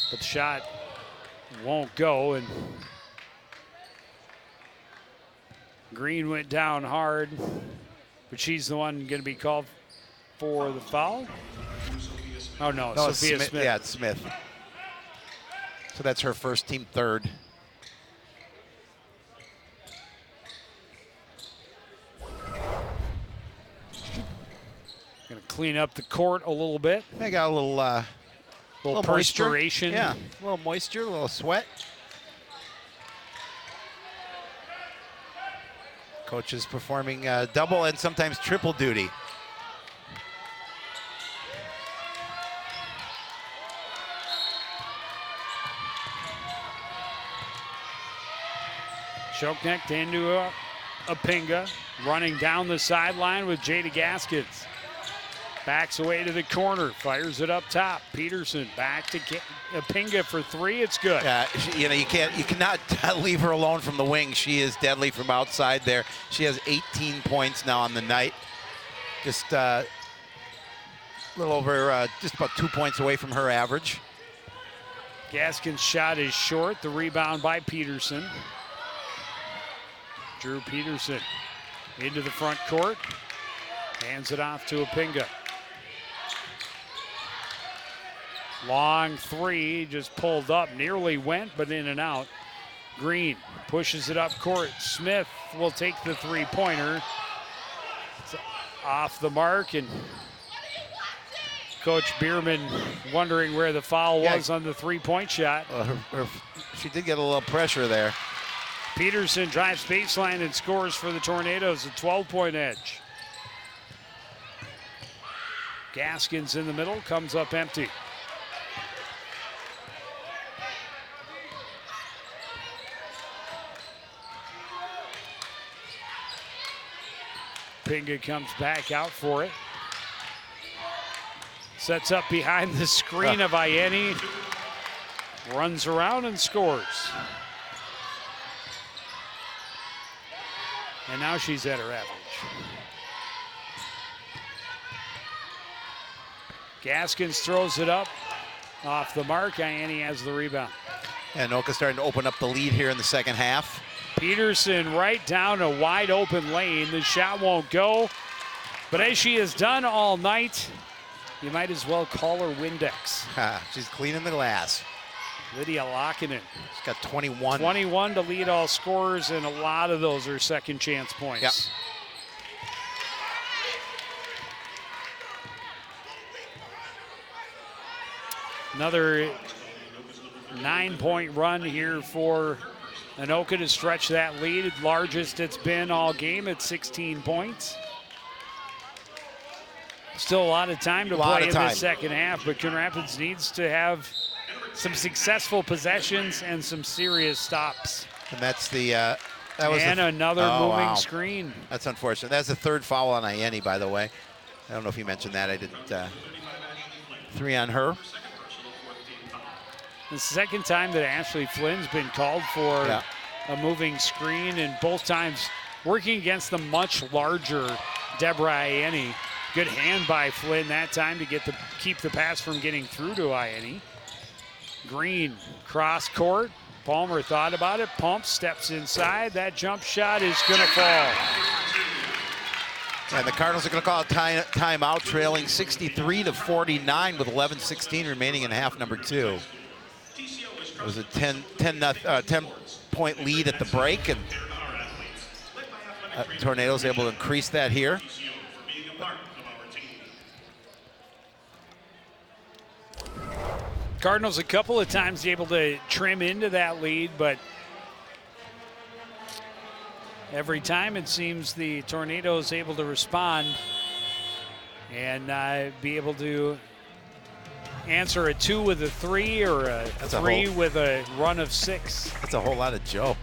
but the shot won't go, and Green went down hard, but she's the one going to be called for the foul. Oh, no, Sophia Smith. Yeah, it's Smith. So that's her first, team third. Going to clean up the court a little bit. They got a little perspiration. Moisture. Yeah, a little moisture, a little sweat. Coach is performing double and sometimes triple duty. Choke-necked into a Pinga, running down the sideline with Jada Gaskins. Backs away to the corner, fires it up top. Peterson back to Pinga for three. It's good. Yeah, you cannot leave her alone from the wing. She is deadly from outside there. She has 18 points now on the night. Just a little over, just about 2 points away from her average. Gaskins' shot is short. The rebound by Peterson. Drew Peterson into the front court. Hands it off to a Pinga. Long three, just pulled up, nearly went, but in and out. Green pushes it up court. Smith will take the three-pointer. It's off the mark, and Coach Bierman wondering where the foul was on the three-point shot. She did get a little pressure there. Peterson drives baseline and scores for the Tornadoes, a 12-point edge. Gaskins in the middle, comes up empty. Pinga comes back out for it. Sets up behind the screen of Ianni. Runs around and scores. And now she's at her average. Gaskins throws it up off the mark. Ianni has the rebound. And Anoka starting to open up the lead here in the second half. Peterson right down a wide open lane. The shot won't go. But as she has done all night, you might as well call her Windex. She's cleaning the glass. Lydia Laakkonen. She's got 21. 21 to lead all scorers, and a lot of those are second chance points. Yep. Another 9-point run here for Anoka to stretch that lead. Largest it's been all game at 16 points. Still a lot of time to play in the second half, but Coon Rapids needs to have some successful possessions and some serious stops. And that's that was another moving screen. That's unfortunate. That's the third foul on Ianni, by the way. I don't know if you mentioned that. I didn't. 3 on her. The second time that Ashley Flynn's been called for a moving screen, and both times working against the much larger Deborah Ianni. Good hand by Flynn that time to keep the pass from getting through to Ianni. Green, cross court. Palmer thought about it, pumps, steps inside. That jump shot is going to fall. And the Cardinals are going to call a timeout, trailing 63-49 with 11:16 remaining in half number 2. It was a 10-point lead at the break, and Tornadoes able to increase that here. Cardinals a couple of times able to trim into that lead, but every time it seems the Tornadoes able to respond and be able to answer a 2 with a 3 or a 3 with a run of 6. That's a whole lot of Joe.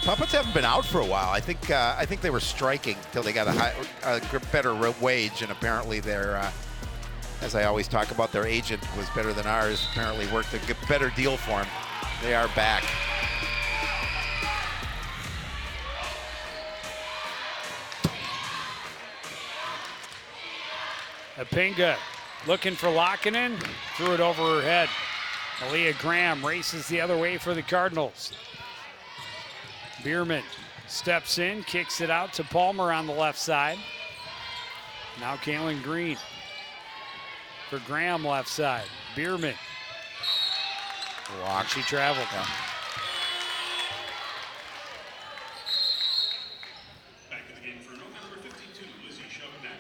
Puppets haven't been out for a while. I think they were striking until they got a better wage, and apparently they're as I always talk about, their agent was better than ours. Apparently worked a better deal for him. They are back. Apinga looking for Lockinen, threw it over her head. Aaliyah Graham races the other way for the Cardinals. Bierman steps in, kicks it out to Palmer on the left side. Now Kaylin Green for Graham left side. Bierman. Walk. She traveled. Yeah. Back in the game for Anoka, number 52, Lizzie Chauvet.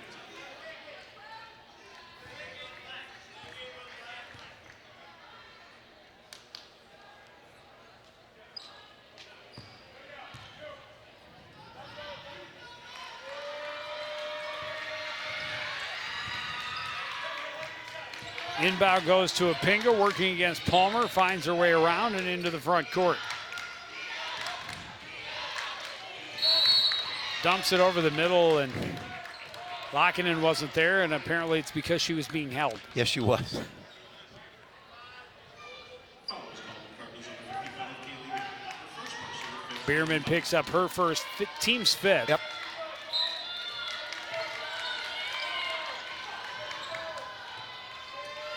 Inbound goes to Apinga, working against Palmer, finds her way around and into the front court. Dumps it over the middle, and Lockinen wasn't there, and apparently it's because she was being held. Yes, she was. Fouls called Cardinals number 55, Kaylee Bierman. Her first personal, fifth. Bierman picks up her first, team's fifth. Yep.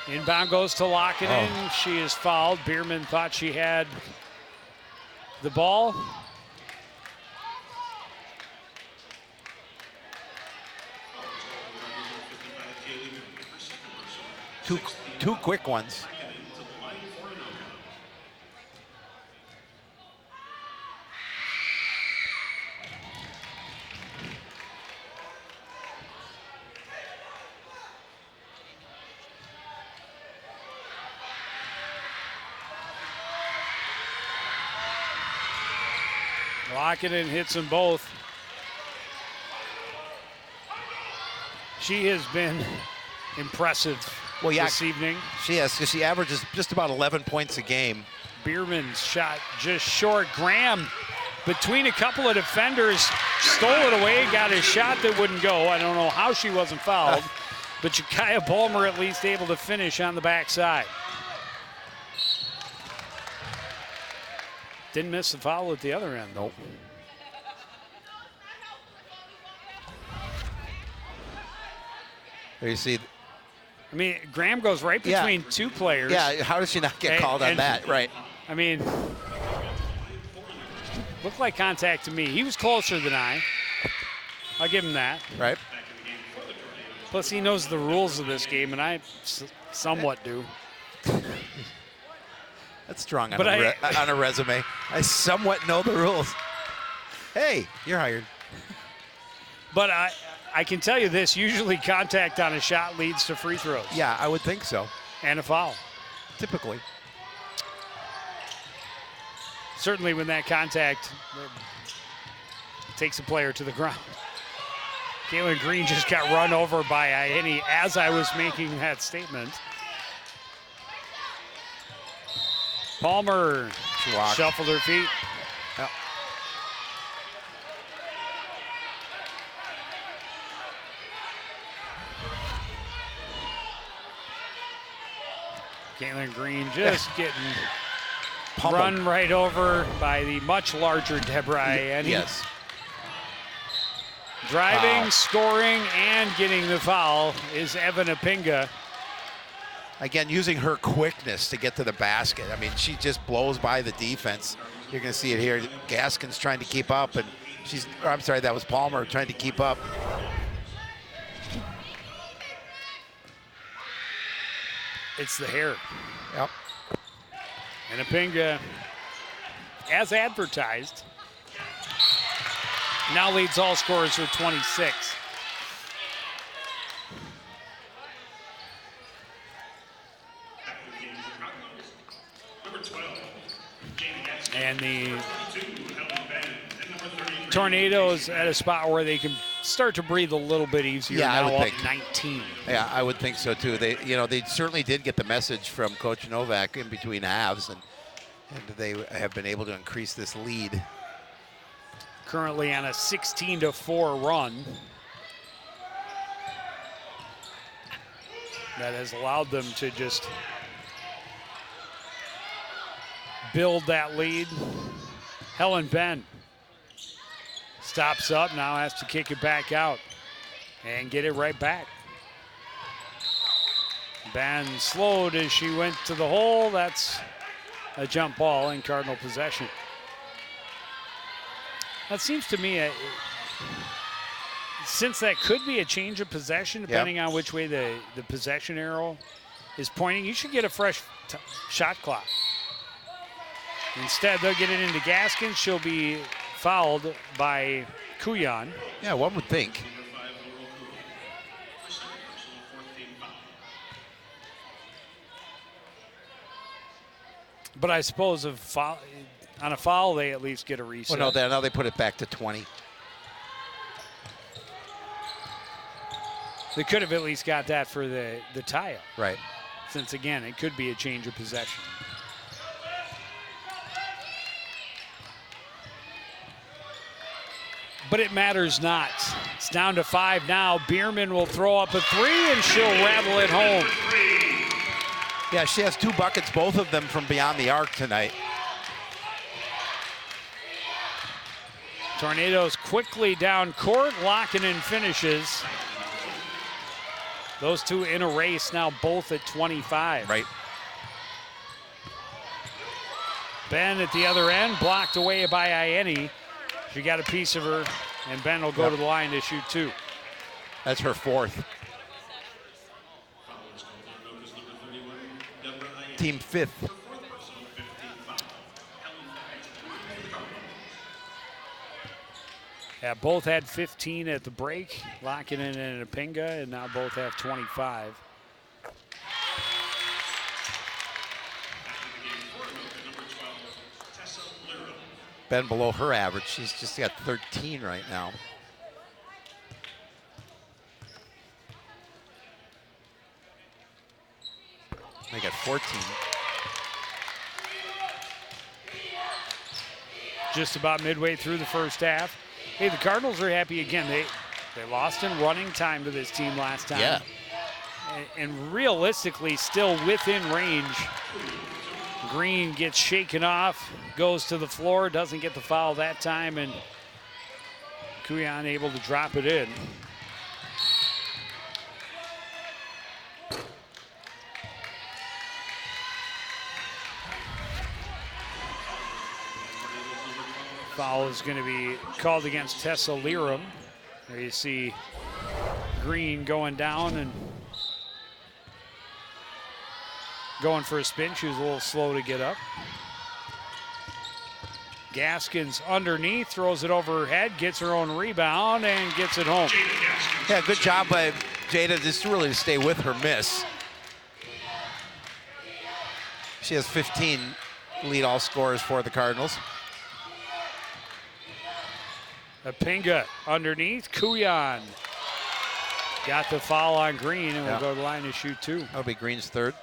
Inbound goes to Lockinen. She is fouled. Bierman thought she had the ball. Two quick ones. Lockinen hits them both. She has been impressive this evening. She has, because she averages just about 11 points a game. Bierman's shot just short. Graham, between a couple of defenders, stole it away, got a shot that wouldn't go. I don't know how she wasn't fouled, but Jakaya Palmer at least able to finish on the backside. Didn't miss the foul at the other end. Nope. There you see. I mean, Graham goes right between two players. Yeah, how does she not get called on that? Right. I mean, looked like contact to me. He was closer than I. I'll give him that. Right. Plus, he knows the rules of this game, and I somewhat do. That's strong on a resume. I somewhat know the rules. Hey, you're hired. But I can tell you this, usually contact on a shot leads to free throws. Yeah, I would think so. And a foul. Typically. Certainly when that contact takes a player to the ground. Kaylin Green just got run over by Ianni as I was making that statement. Palmer shuffled her feet. Yep. Kaylin Green just getting run right over by the much larger Deborah Ianni. Yes. Driving, scoring, and getting the foul is Evan Apinga. Again, using her quickness to get to the basket. I mean, she just blows by the defense. You're going to see it here. Gaskin's trying to keep up, and I'm sorry, that was Palmer trying to keep up. It's the hair. Yep. And Apinga, as advertised, now leads all scorers with 26. And the Tornadoes at a spot where they can start to breathe a little bit easier. Yeah, now I would up think 19. Yeah, I would think so too. They certainly did get the message from Coach Novak in between halves, and they have been able to increase this lead. Currently on a 16-4 run. that has allowed them to just build that lead. Helen Ben stops up, now has to kick it back out and get it right back. Ben slowed as she went to the hole. That's a jump ball in Cardinal possession. That seems to me, since that could be a change of possession, depending on which way the possession arrow is pointing, you should get a fresh shot clock. Instead, they'll get it into Gaskins. She'll be fouled by Kuyan. Yeah, one would think. But I suppose on a foul, they at least get a reset. Well, no, now they put it back to 20. They could have at least got that for the tie-up. Right. Since, again, it could be a change of possession. But it matters not. It's down to 5 now. Bierman will throw up a 3, and she'll rattle it home. Yeah, she has 2 buckets, both of them from beyond the arc tonight. Tornadoes quickly down court. Lockinen finishes. Those two in a race now, both at 25. Right. Ben at the other end, blocked away by Ieni. She got a piece of her, and Ben will go to the line to shoot 2. That's her 4th. Team 5th. Yeah, both had 15 at the break. Lockinen and Apinga, and now both have 25. Ben below her average. She's just got 13 right now. They got 14. Just about midway through the first half. Hey, the Cardinals are happy again. They lost in running time to this team last time. Yeah. And realistically, still within range. Green gets shaken off, goes to the floor, doesn't get the foul that time, and Kuyan able to drop it in. Foul is going to be called against Tessa Lirum. There you see Green going down and going for a spin. She was a little slow to get up. Gaskins underneath, throws it over her head, gets her own rebound, and gets it home. Yeah, good job by Jada just really to stay with her miss. She has 15 lead all scorers for the Cardinals. Apinga underneath, Kuyan got the foul on Green, and will go to the line to shoot 2. That'll be Green's 3rd.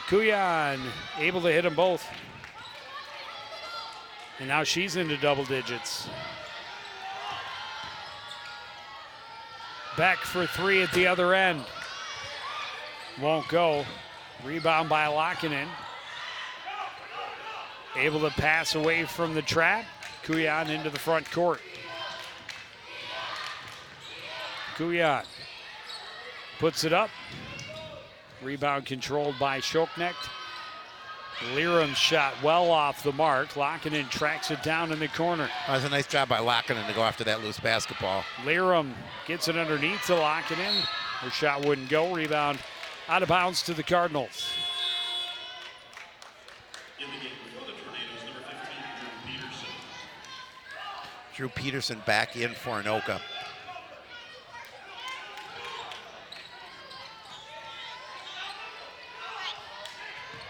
Kuyan able to hit them both. And now she's into double digits. Beck for 3 at the other end. Won't go. Rebound by Lockinen. Able to pass away from the trap. Kuyan into the front court. Kuyan puts it up. Rebound controlled by Shoknecht. Lyrum's shot well off the mark. Lockinen tracks it down in the corner. That was a nice job by Lockinen to go after that loose basketball. Lirum gets it underneath to Lockinen. Her shot wouldn't go. Rebound out of bounds to the Cardinals. In the game before the Tornadoes, number 15, Drew Peterson. Drew Peterson back in for Anoka.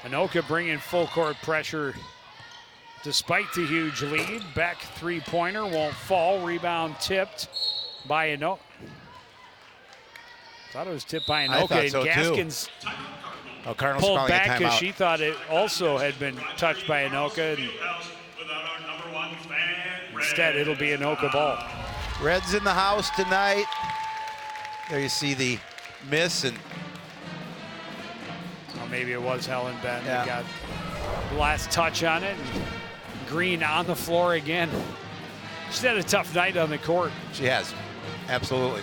Anoka bringing full court pressure despite the huge lead. Beck three-pointer won't fall. Rebound tipped by Anoka. Thought it was tipped by Anoka. I thought so, Gaskins too. Cardinals pulled calling a back because timeout. she thought it also had been touched by Anoka. And instead, it'll be Anoka ball. Reds in the house tonight. There you see the miss, and Well, maybe it was Helen Ben Yeah. that got the last touch on it. And Green on the floor again. She's had a tough night on the court. she has. Absolutely.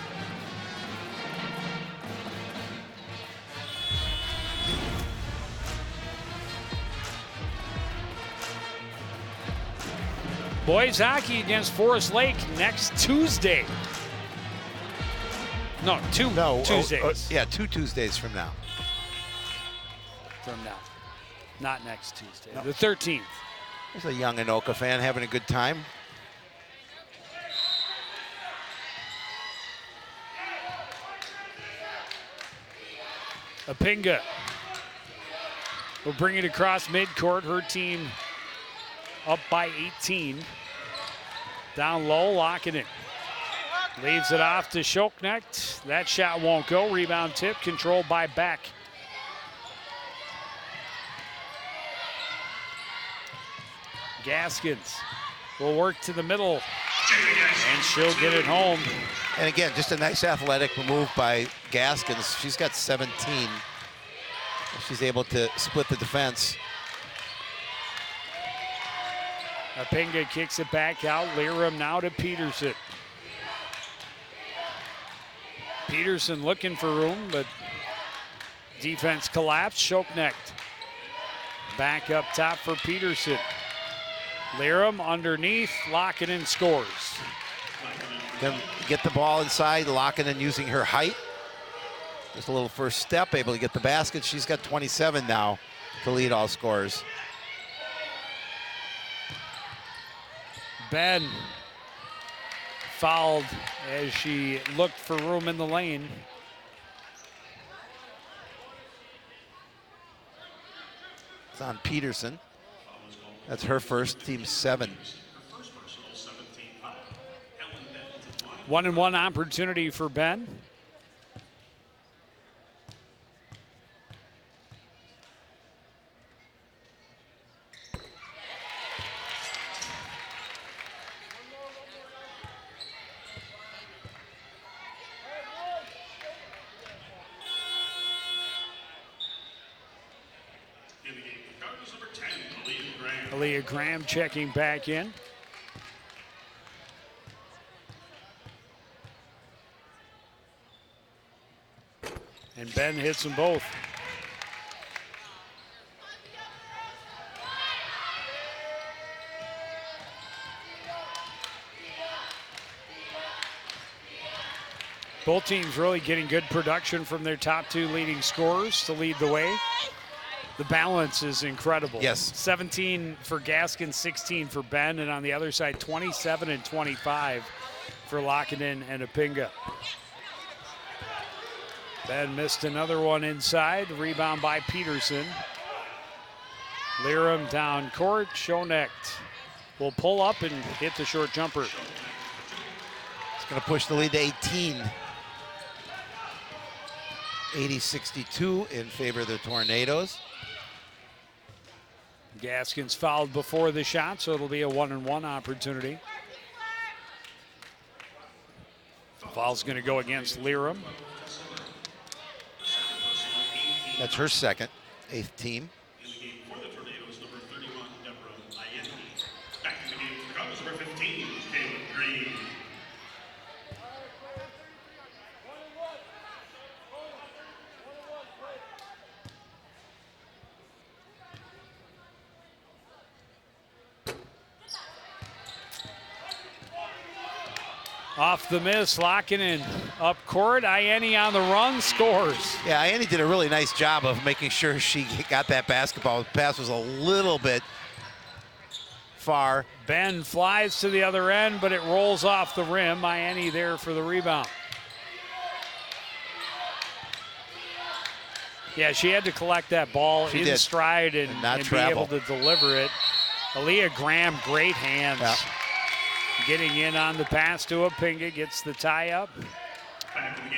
Boys hockey against Forest Lake next Tuesday. No, two Tuesdays Yeah, 2 Tuesdays from now. from now. Not next Tuesday. No. The 13th. There's a young Anoka fan having a good time. Apinga will bring it across midcourt. Her team up by 18. Down low, locking it. Leaves it off to Schoknecht. That shot won't go. Rebound tip controlled by Beck. Gaskins will work to the middle, and she'll get it home. And again, just a nice athletic move by Gaskins. She's got 17. She's able to split the defense. Apinga kicks it back out. Liram now to Peterson. Peterson looking for room, but defense collapsed. Schoknecht back up top for Peterson. Liram underneath, Lockinen scores. Then get the ball inside, Lockinen using her height. Just a little first step, able to get the basket. She's got 27 now to lead all scorers. Ben fouled as she looked for room in the lane. It's on Peterson. That's her first, team 7. 1-and-1 opportunity for Ben. Aaliyah Graham checking back in. And Ben hits them both. Both teams really getting good production from their top two leading scorers to lead the way. The balance is incredible. Yes. 17 for Gaskin, 16 for Ben, and on the other side, 27 and 25 for Lockinen and Apinga. Ben missed another one inside. Rebound by Peterson. Liram down court. Schoknecht will pull up and hit the short jumper. It's going to push the lead to 18. 80-62 in favor of the Tornadoes. Gaskins fouled before the shot, so it'll be a 1-and-1 opportunity. Foul's going to go against Liram. That's her second, 8th team. In the game for the Tornadoes, number 31, Deborah Ayeni. Back in the game for the Cubs, number 15, Caleb Green. Off the miss, Lockinen up court. Ayeni on the run, scores. Yeah, Annie did a really nice job of making sure she got that basketball. The pass was a little bit far. Ben flies to the other end, but it rolls off the rim. Ayeni there for the rebound. Yeah, she had to collect that ball She in did. stride and not be travel. able to deliver it. Aaliyah Graham, great hands. Yeah. Getting in on the pass to Pinga, gets the tie up.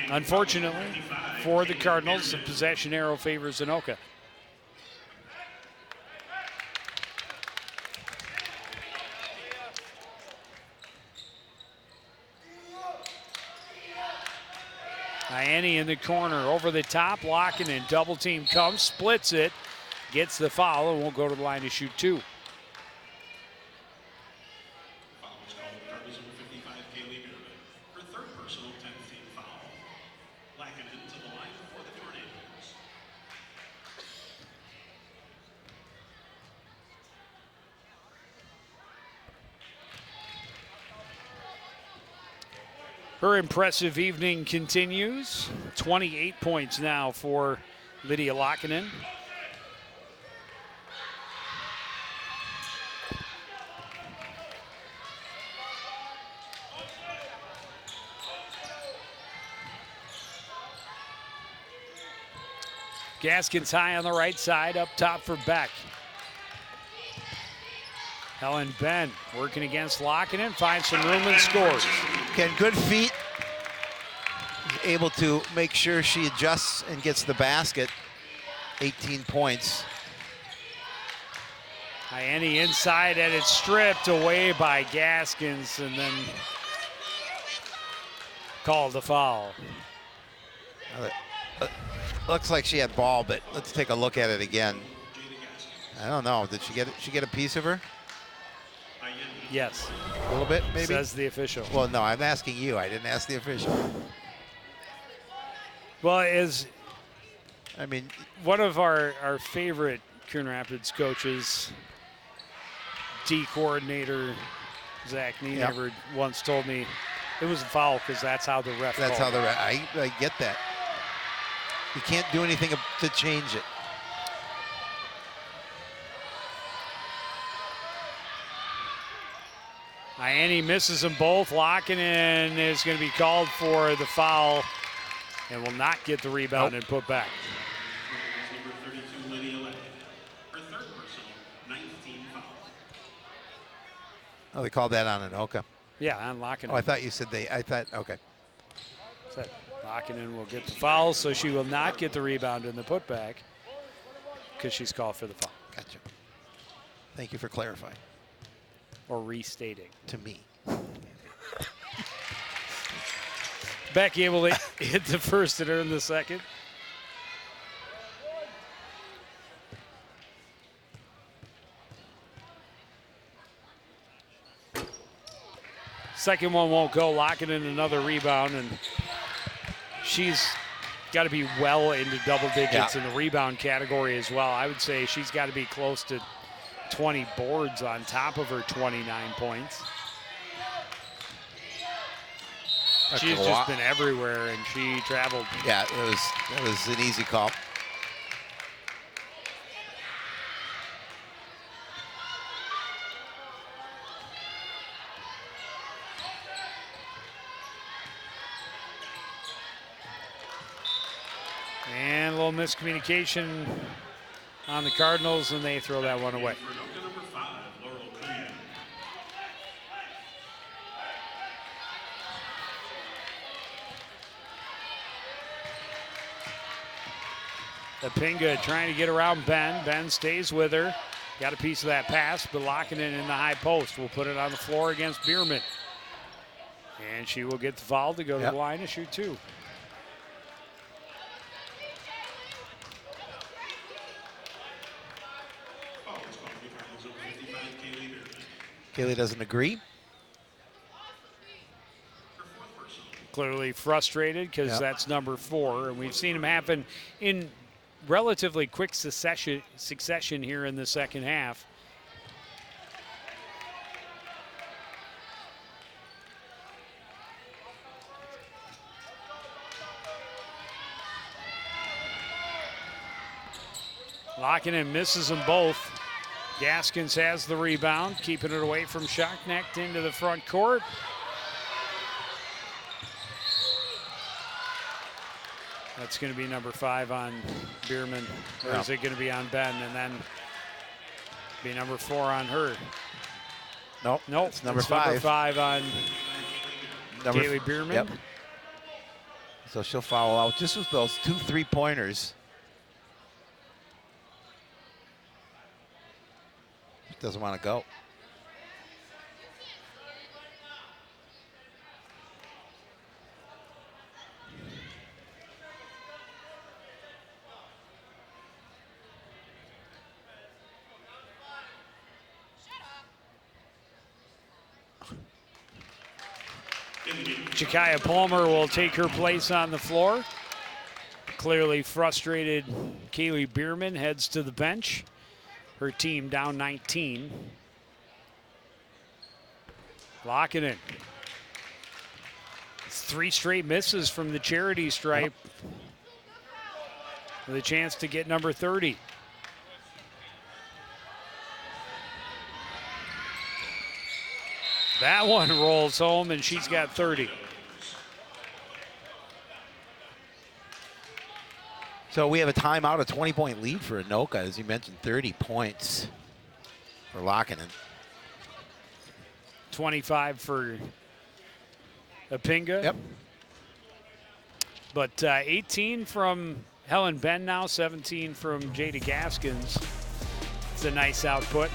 Unfortunately for the Cardinals, the possession arrow favors Anoka. Ianni in the corner, over the top, locking in, double team comes, splits it, gets the foul, and will go to the line to shoot 2. Foul was called. Cardinals number 55, Kaylee Bierman. Her third personal 10th team foul. Lackinen to the line for the Tornadoes. Her impressive evening continues. 28 points now for Lydia Laakkonen. Gaskins high on the right side, up top for Beck. Helen Ben working against Laakkonen, finds some room and scores. Again, good feet. Able to make sure she adjusts and gets the basket. 18 points. Ianni inside, and it's stripped away by Gaskins, and then called the foul. Looks like she had ball, but let's take a look at it again. I don't know. Did she get a piece of her? Yes, A little bit, maybe? says the official. Well, no, I'm asking you. I didn't ask the official. Well, I mean, one of our favorite Coon Rapids coaches, D coordinator Zach Nienaver, once told me it was a foul because that's how the ref that's called how it. I get that. You can't do anything to change it. Ianni misses them both. Laakkonen is going to be called for the foul and will not get the rebound and put back. Number 32, Lydia Lackinen. Her third personal 19th foul. Oh, they called that on Anoka. Yeah, on Laakkonen. Oh, I thought you said okay. Said Laakkonen will get the foul, so she will not get the rebound and the putback because she's called for the foul. Gotcha. Thank you for clarifying. Or restating. To me. Becky able to hit the first and earn the second. Second one won't go. Locking in another rebound, and she's got to be well into double digits in the rebound category as well. I would say she's got to be close to 20 boards on top of her 29 points. She's just been everywhere, and she traveled. Yeah, it was an easy call. And a little miscommunication on the Cardinals, and they throw that one away. Anoka number 5, Laurel Coon. Pinga trying to get around Ben. Ben stays with her. Got a piece of that pass, but locking it in the high post. We'll put it on the floor against Bierman. And she will get the foul to go to the line to shoot 2. Kaylee doesn't agree. Clearly frustrated because that's number 4. And we've seen him happen in relatively quick succession here in the second half. Locking and misses them both. Gaskins has the rebound, keeping it away from Schocknecht into the front court. That's going to be number 5 on Bierman, or is it going to be on Ben, and then be number 4 on her? Nope. It's number 5. Number 5 on Kaylee Bierman. Yep. So she'll foul out just with those 2 3-pointers. Doesn't want to go. Jakaya Palmer will take her place on the floor. Clearly frustrated, Kaylee Bierman heads to the bench. Her team down 19. Locking it. It's 3 straight misses from the charity stripe. With a chance to get number 30. That one rolls home, and she's got 30. So we have a timeout, a 20-point lead for Anoka, as you mentioned, 30 points for Lockinen. 25 for Apinga. Yep. But 18 from Helen Ben now, 17 from Jada Gaskins. It's a nice output.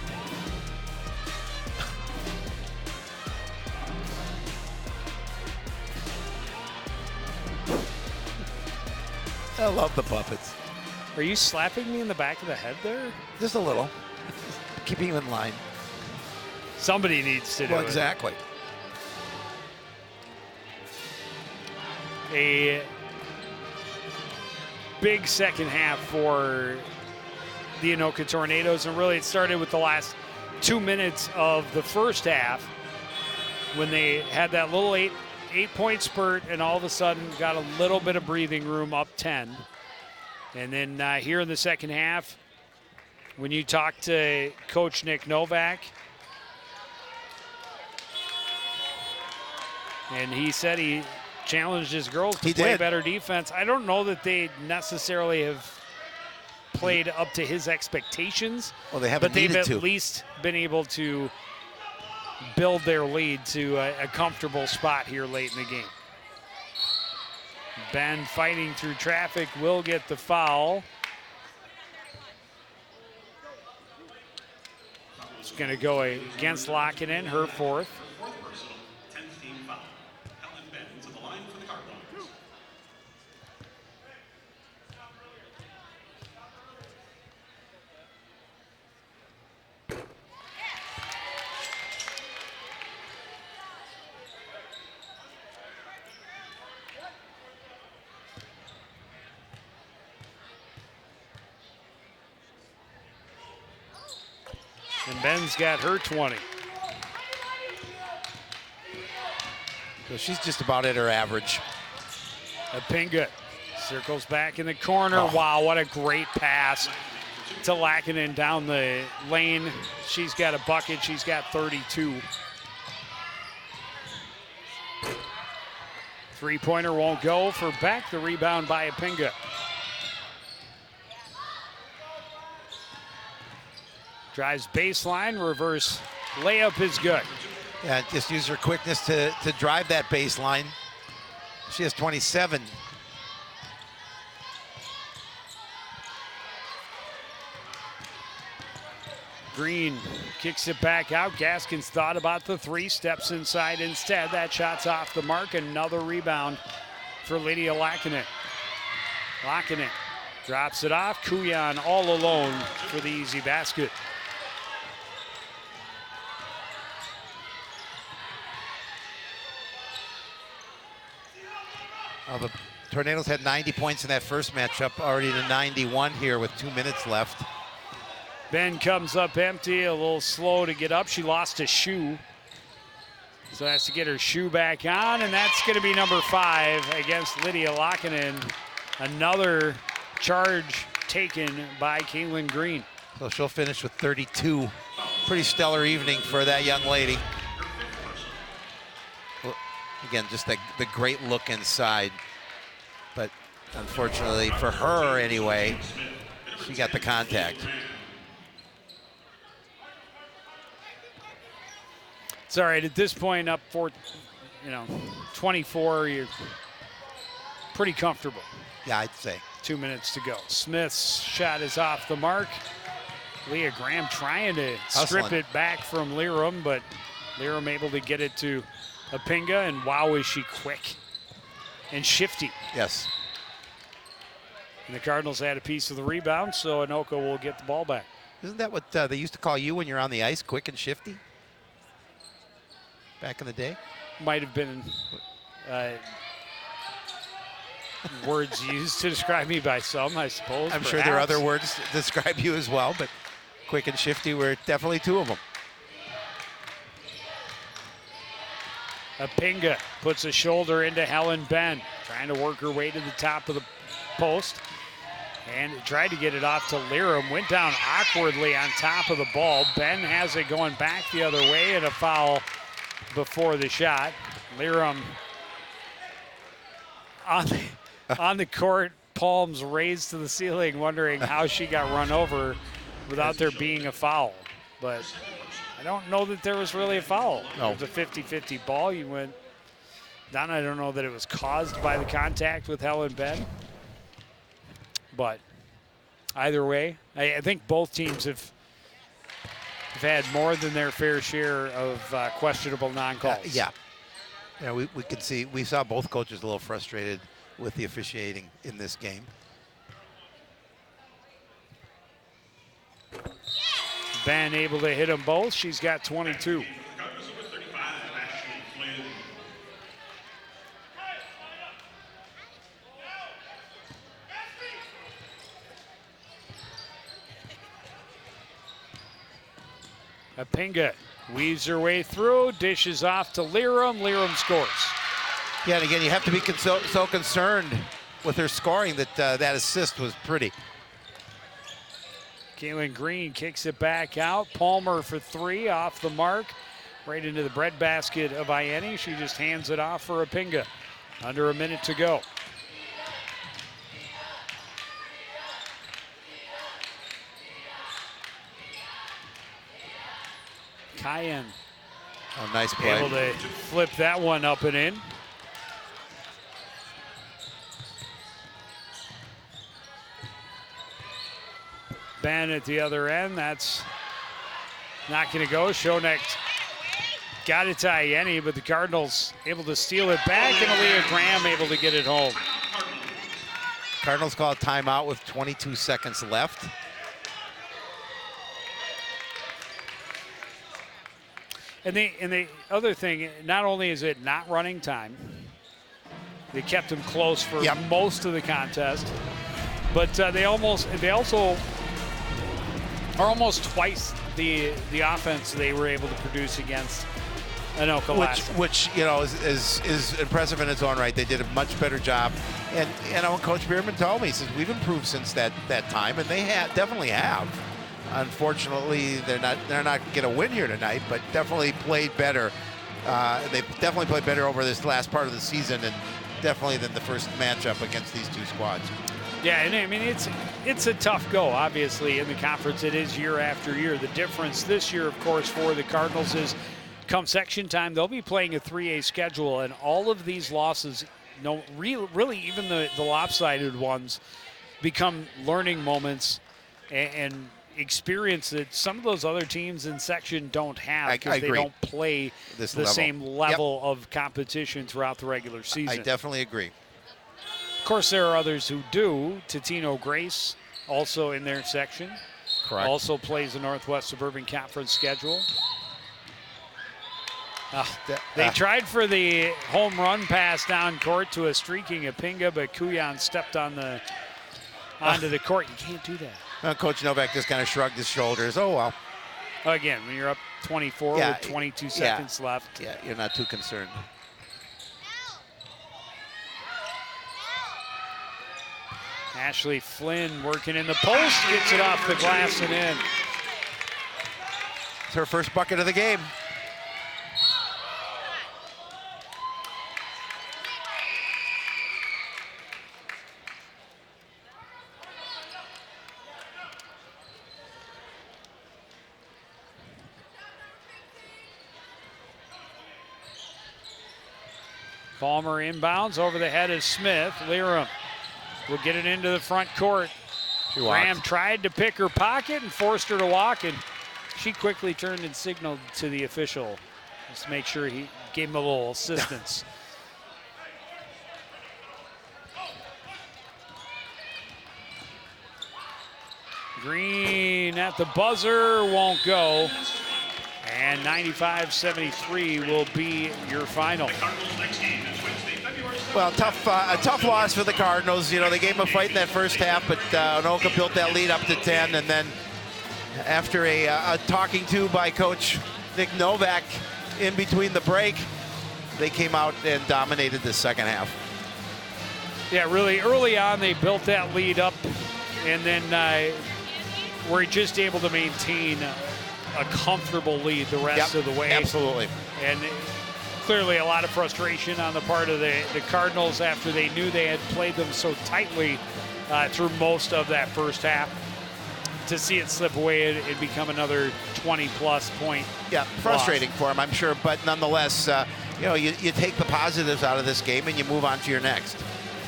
I love the puppets. Are you slapping me in the back of the head there? Just a little. Keeping you in line. Somebody needs to do Well, it. exactly. A big second half for the Anoka Tornadoes, and really it started with the last 2 minutes of the first half when they had that little eight-point spurt, and all of a sudden got a little bit of breathing room, up 10. And then here in the second half, when you talk to Coach Nick Novak, and he said he challenged his girls to play better defense. I don't know that they necessarily have played up to his expectations. Well, they haven't but they've needed at to. least been able to build their lead to a comfortable spot here late in the game. Ben fighting through traffic will get the foul. It's going to go against Lockinen, her 4th. And Ben's got her 20. So she's just about at her average. Apinga circles back in the corner. Oh. Wow, what a great pass to Lackinen down the lane. She's got a bucket. She's got 32. Three-pointer won't go for Beck. The rebound by Apinga. Drives baseline, reverse layup is good. Yeah, just use her quickness to drive that baseline. She has 27. Green kicks it back out. Gaskins thought about the 3, steps inside instead. That shot's off the mark. Another rebound for Lydia Lackinen. Lackinen drops it off. Kuyan all alone for the easy basket. Well, the Tornadoes had 90 points in that first matchup, already to 91 here with 2 minutes left. Ben comes up empty, a little slow to get up. She lost a shoe, so has to get her shoe back on, and that's going to be number 5 against Lydia Lackinen. Another charge taken by Caitlin Green. So she'll finish with 32. Pretty stellar evening for that young lady. Again, just the great look inside. But unfortunately for her anyway, she got the contact. It's all right at this point, up 24. You're pretty comfortable. Yeah, I'd say. 2 minutes to go. Smith's shot is off the mark. Leah Graham trying to strip it back from Lirum, but Lirum able to get it to Apinga, and wow, is she quick and shifty. Yes. And the Cardinals had a piece of the rebound, so Anoka will get the ball back. Isn't that what they used to call you when you're on the ice, quick and shifty? Back in the day? Might have been words used to describe me by some, I suppose. I'm sure there are other words to describe you as well, but quick and shifty were definitely two of them. Apinga puts a shoulder into Helen Ben, trying to work her way to the top of the post. And tried to get it off to Lirum. Went down awkwardly on top of the ball. Ben has it going back the other way, and a foul before the shot. Lirum on the court, palms raised to the ceiling, wondering how she got run over without there being a foul. But I don't know that there was really a foul. No. It was a 50-50 ball. You went down. I don't know that it was caused by the contact with Helen Ben. But either way, I think both teams have had more than their fair share of questionable non-calls. Yeah. We could see, we saw both coaches a little frustrated with the officiating in this game. Ben able to hit them both. She's got 22. Apinga weaves her way through, dishes off to Lirum. Lirum scores. Yeah, and again, you have to be so concerned with her scoring that that assist was pretty. Kaylin Green kicks it back out. Palmer for three, off the mark. Right into the breadbasket of Ianni. She just hands it off for Apinga. Under a minute to go. Cayenne. Oh, nice play. Able to flip that one up and in. Ben at the other end. That's not going to go. Schoeneck got it to Ianni, but the Cardinals able to steal it back, and Aaliyah Graham able to get it home. Cardinals call a timeout with 22 seconds left. And the other thing, not only is it not running time, they kept them close for most of the contest, but they also are almost twice the offense they were able to produce against Anoka last time. Which you know is impressive in its own right. They did a much better job, and Coach Bierman told me, he says we've improved since that time, and they definitely have. Unfortunately, they're not going to win here tonight, but definitely played better. They've definitely played better over this last part of the season, and definitely than the first matchup against these two squads. Yeah, and I mean it's a tough go. Obviously, in the conference, it is year after year. The difference this year, of course, for the Cardinals is come section time, they'll be playing a 3A schedule, and all of these losses, really even the lopsided ones, become learning moments and experience that some of those other teams in section don't have because they don't play the same level of competition throughout the regular season. I definitely agree. Of course, there are others who do. Totino Grace, also in their section. Correct. Also plays the Northwest Suburban Conference schedule. They tried for the home run pass down court to a streaking Apinga, but Kuyan stepped onto the court. You can't do that. Coach Novak just kind of shrugged his shoulders. Oh, well. Again, when you're up 24 with 22 seconds left. Yeah, you're not too concerned. Ashley Flynn working in the post, gets it off the glass and in. It's her first bucket of the game. Palmer inbounds over the head of Smith. Lerum will get it into the front court. Graham tried to pick her pocket and forced her to walk, and she quickly turned and signaled to the official just to make sure he gave him a little assistance. Green at the buzzer, won't go. And 95-73 will be your final. Well, a tough loss for the Cardinals. You know, they gave them a fight in that first half, but Anoka built that lead up to 10, and then after a talking to by Coach Nick Novak in between the break, they came out and dominated the second half. Yeah, really early on they built that lead up, and then were just able to maintain a comfortable lead the rest of the way. Absolutely. And clearly a lot of frustration on the part of the Cardinals after they knew they had played them so tightly through most of that first half. To see it slip away and become another 20-plus point. Yeah, frustrating for them, I'm sure, but nonetheless, you know, you take the positives out of this game and you move on to your next.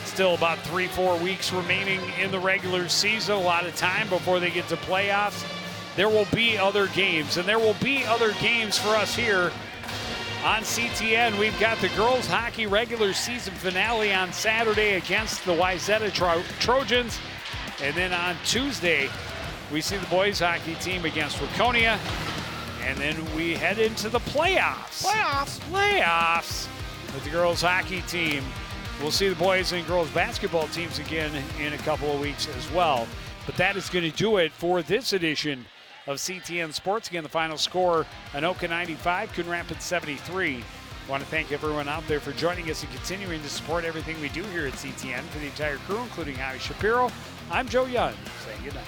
Still about 3-4 weeks remaining in the regular season, a lot of time before they get to playoffs. There will be other games, and there will be other games for us here on CTN. We've got the girls hockey regular season finale on Saturday against the Wayzata Trojans. And then on Tuesday, we see the boys hockey team against Waconia. And then we head into the playoffs. Playoffs with the girls hockey team. We'll see the boys and girls basketball teams again in a couple of weeks as well. But that is going to do it for this edition of CTN Sports. Again, the final score, Anoka 95, Coon Rapids 73. I want to thank everyone out there for joining us and continuing to support everything we do here at CTN. For the entire crew, including Javi Shapiro, I'm Joe Young, saying good night.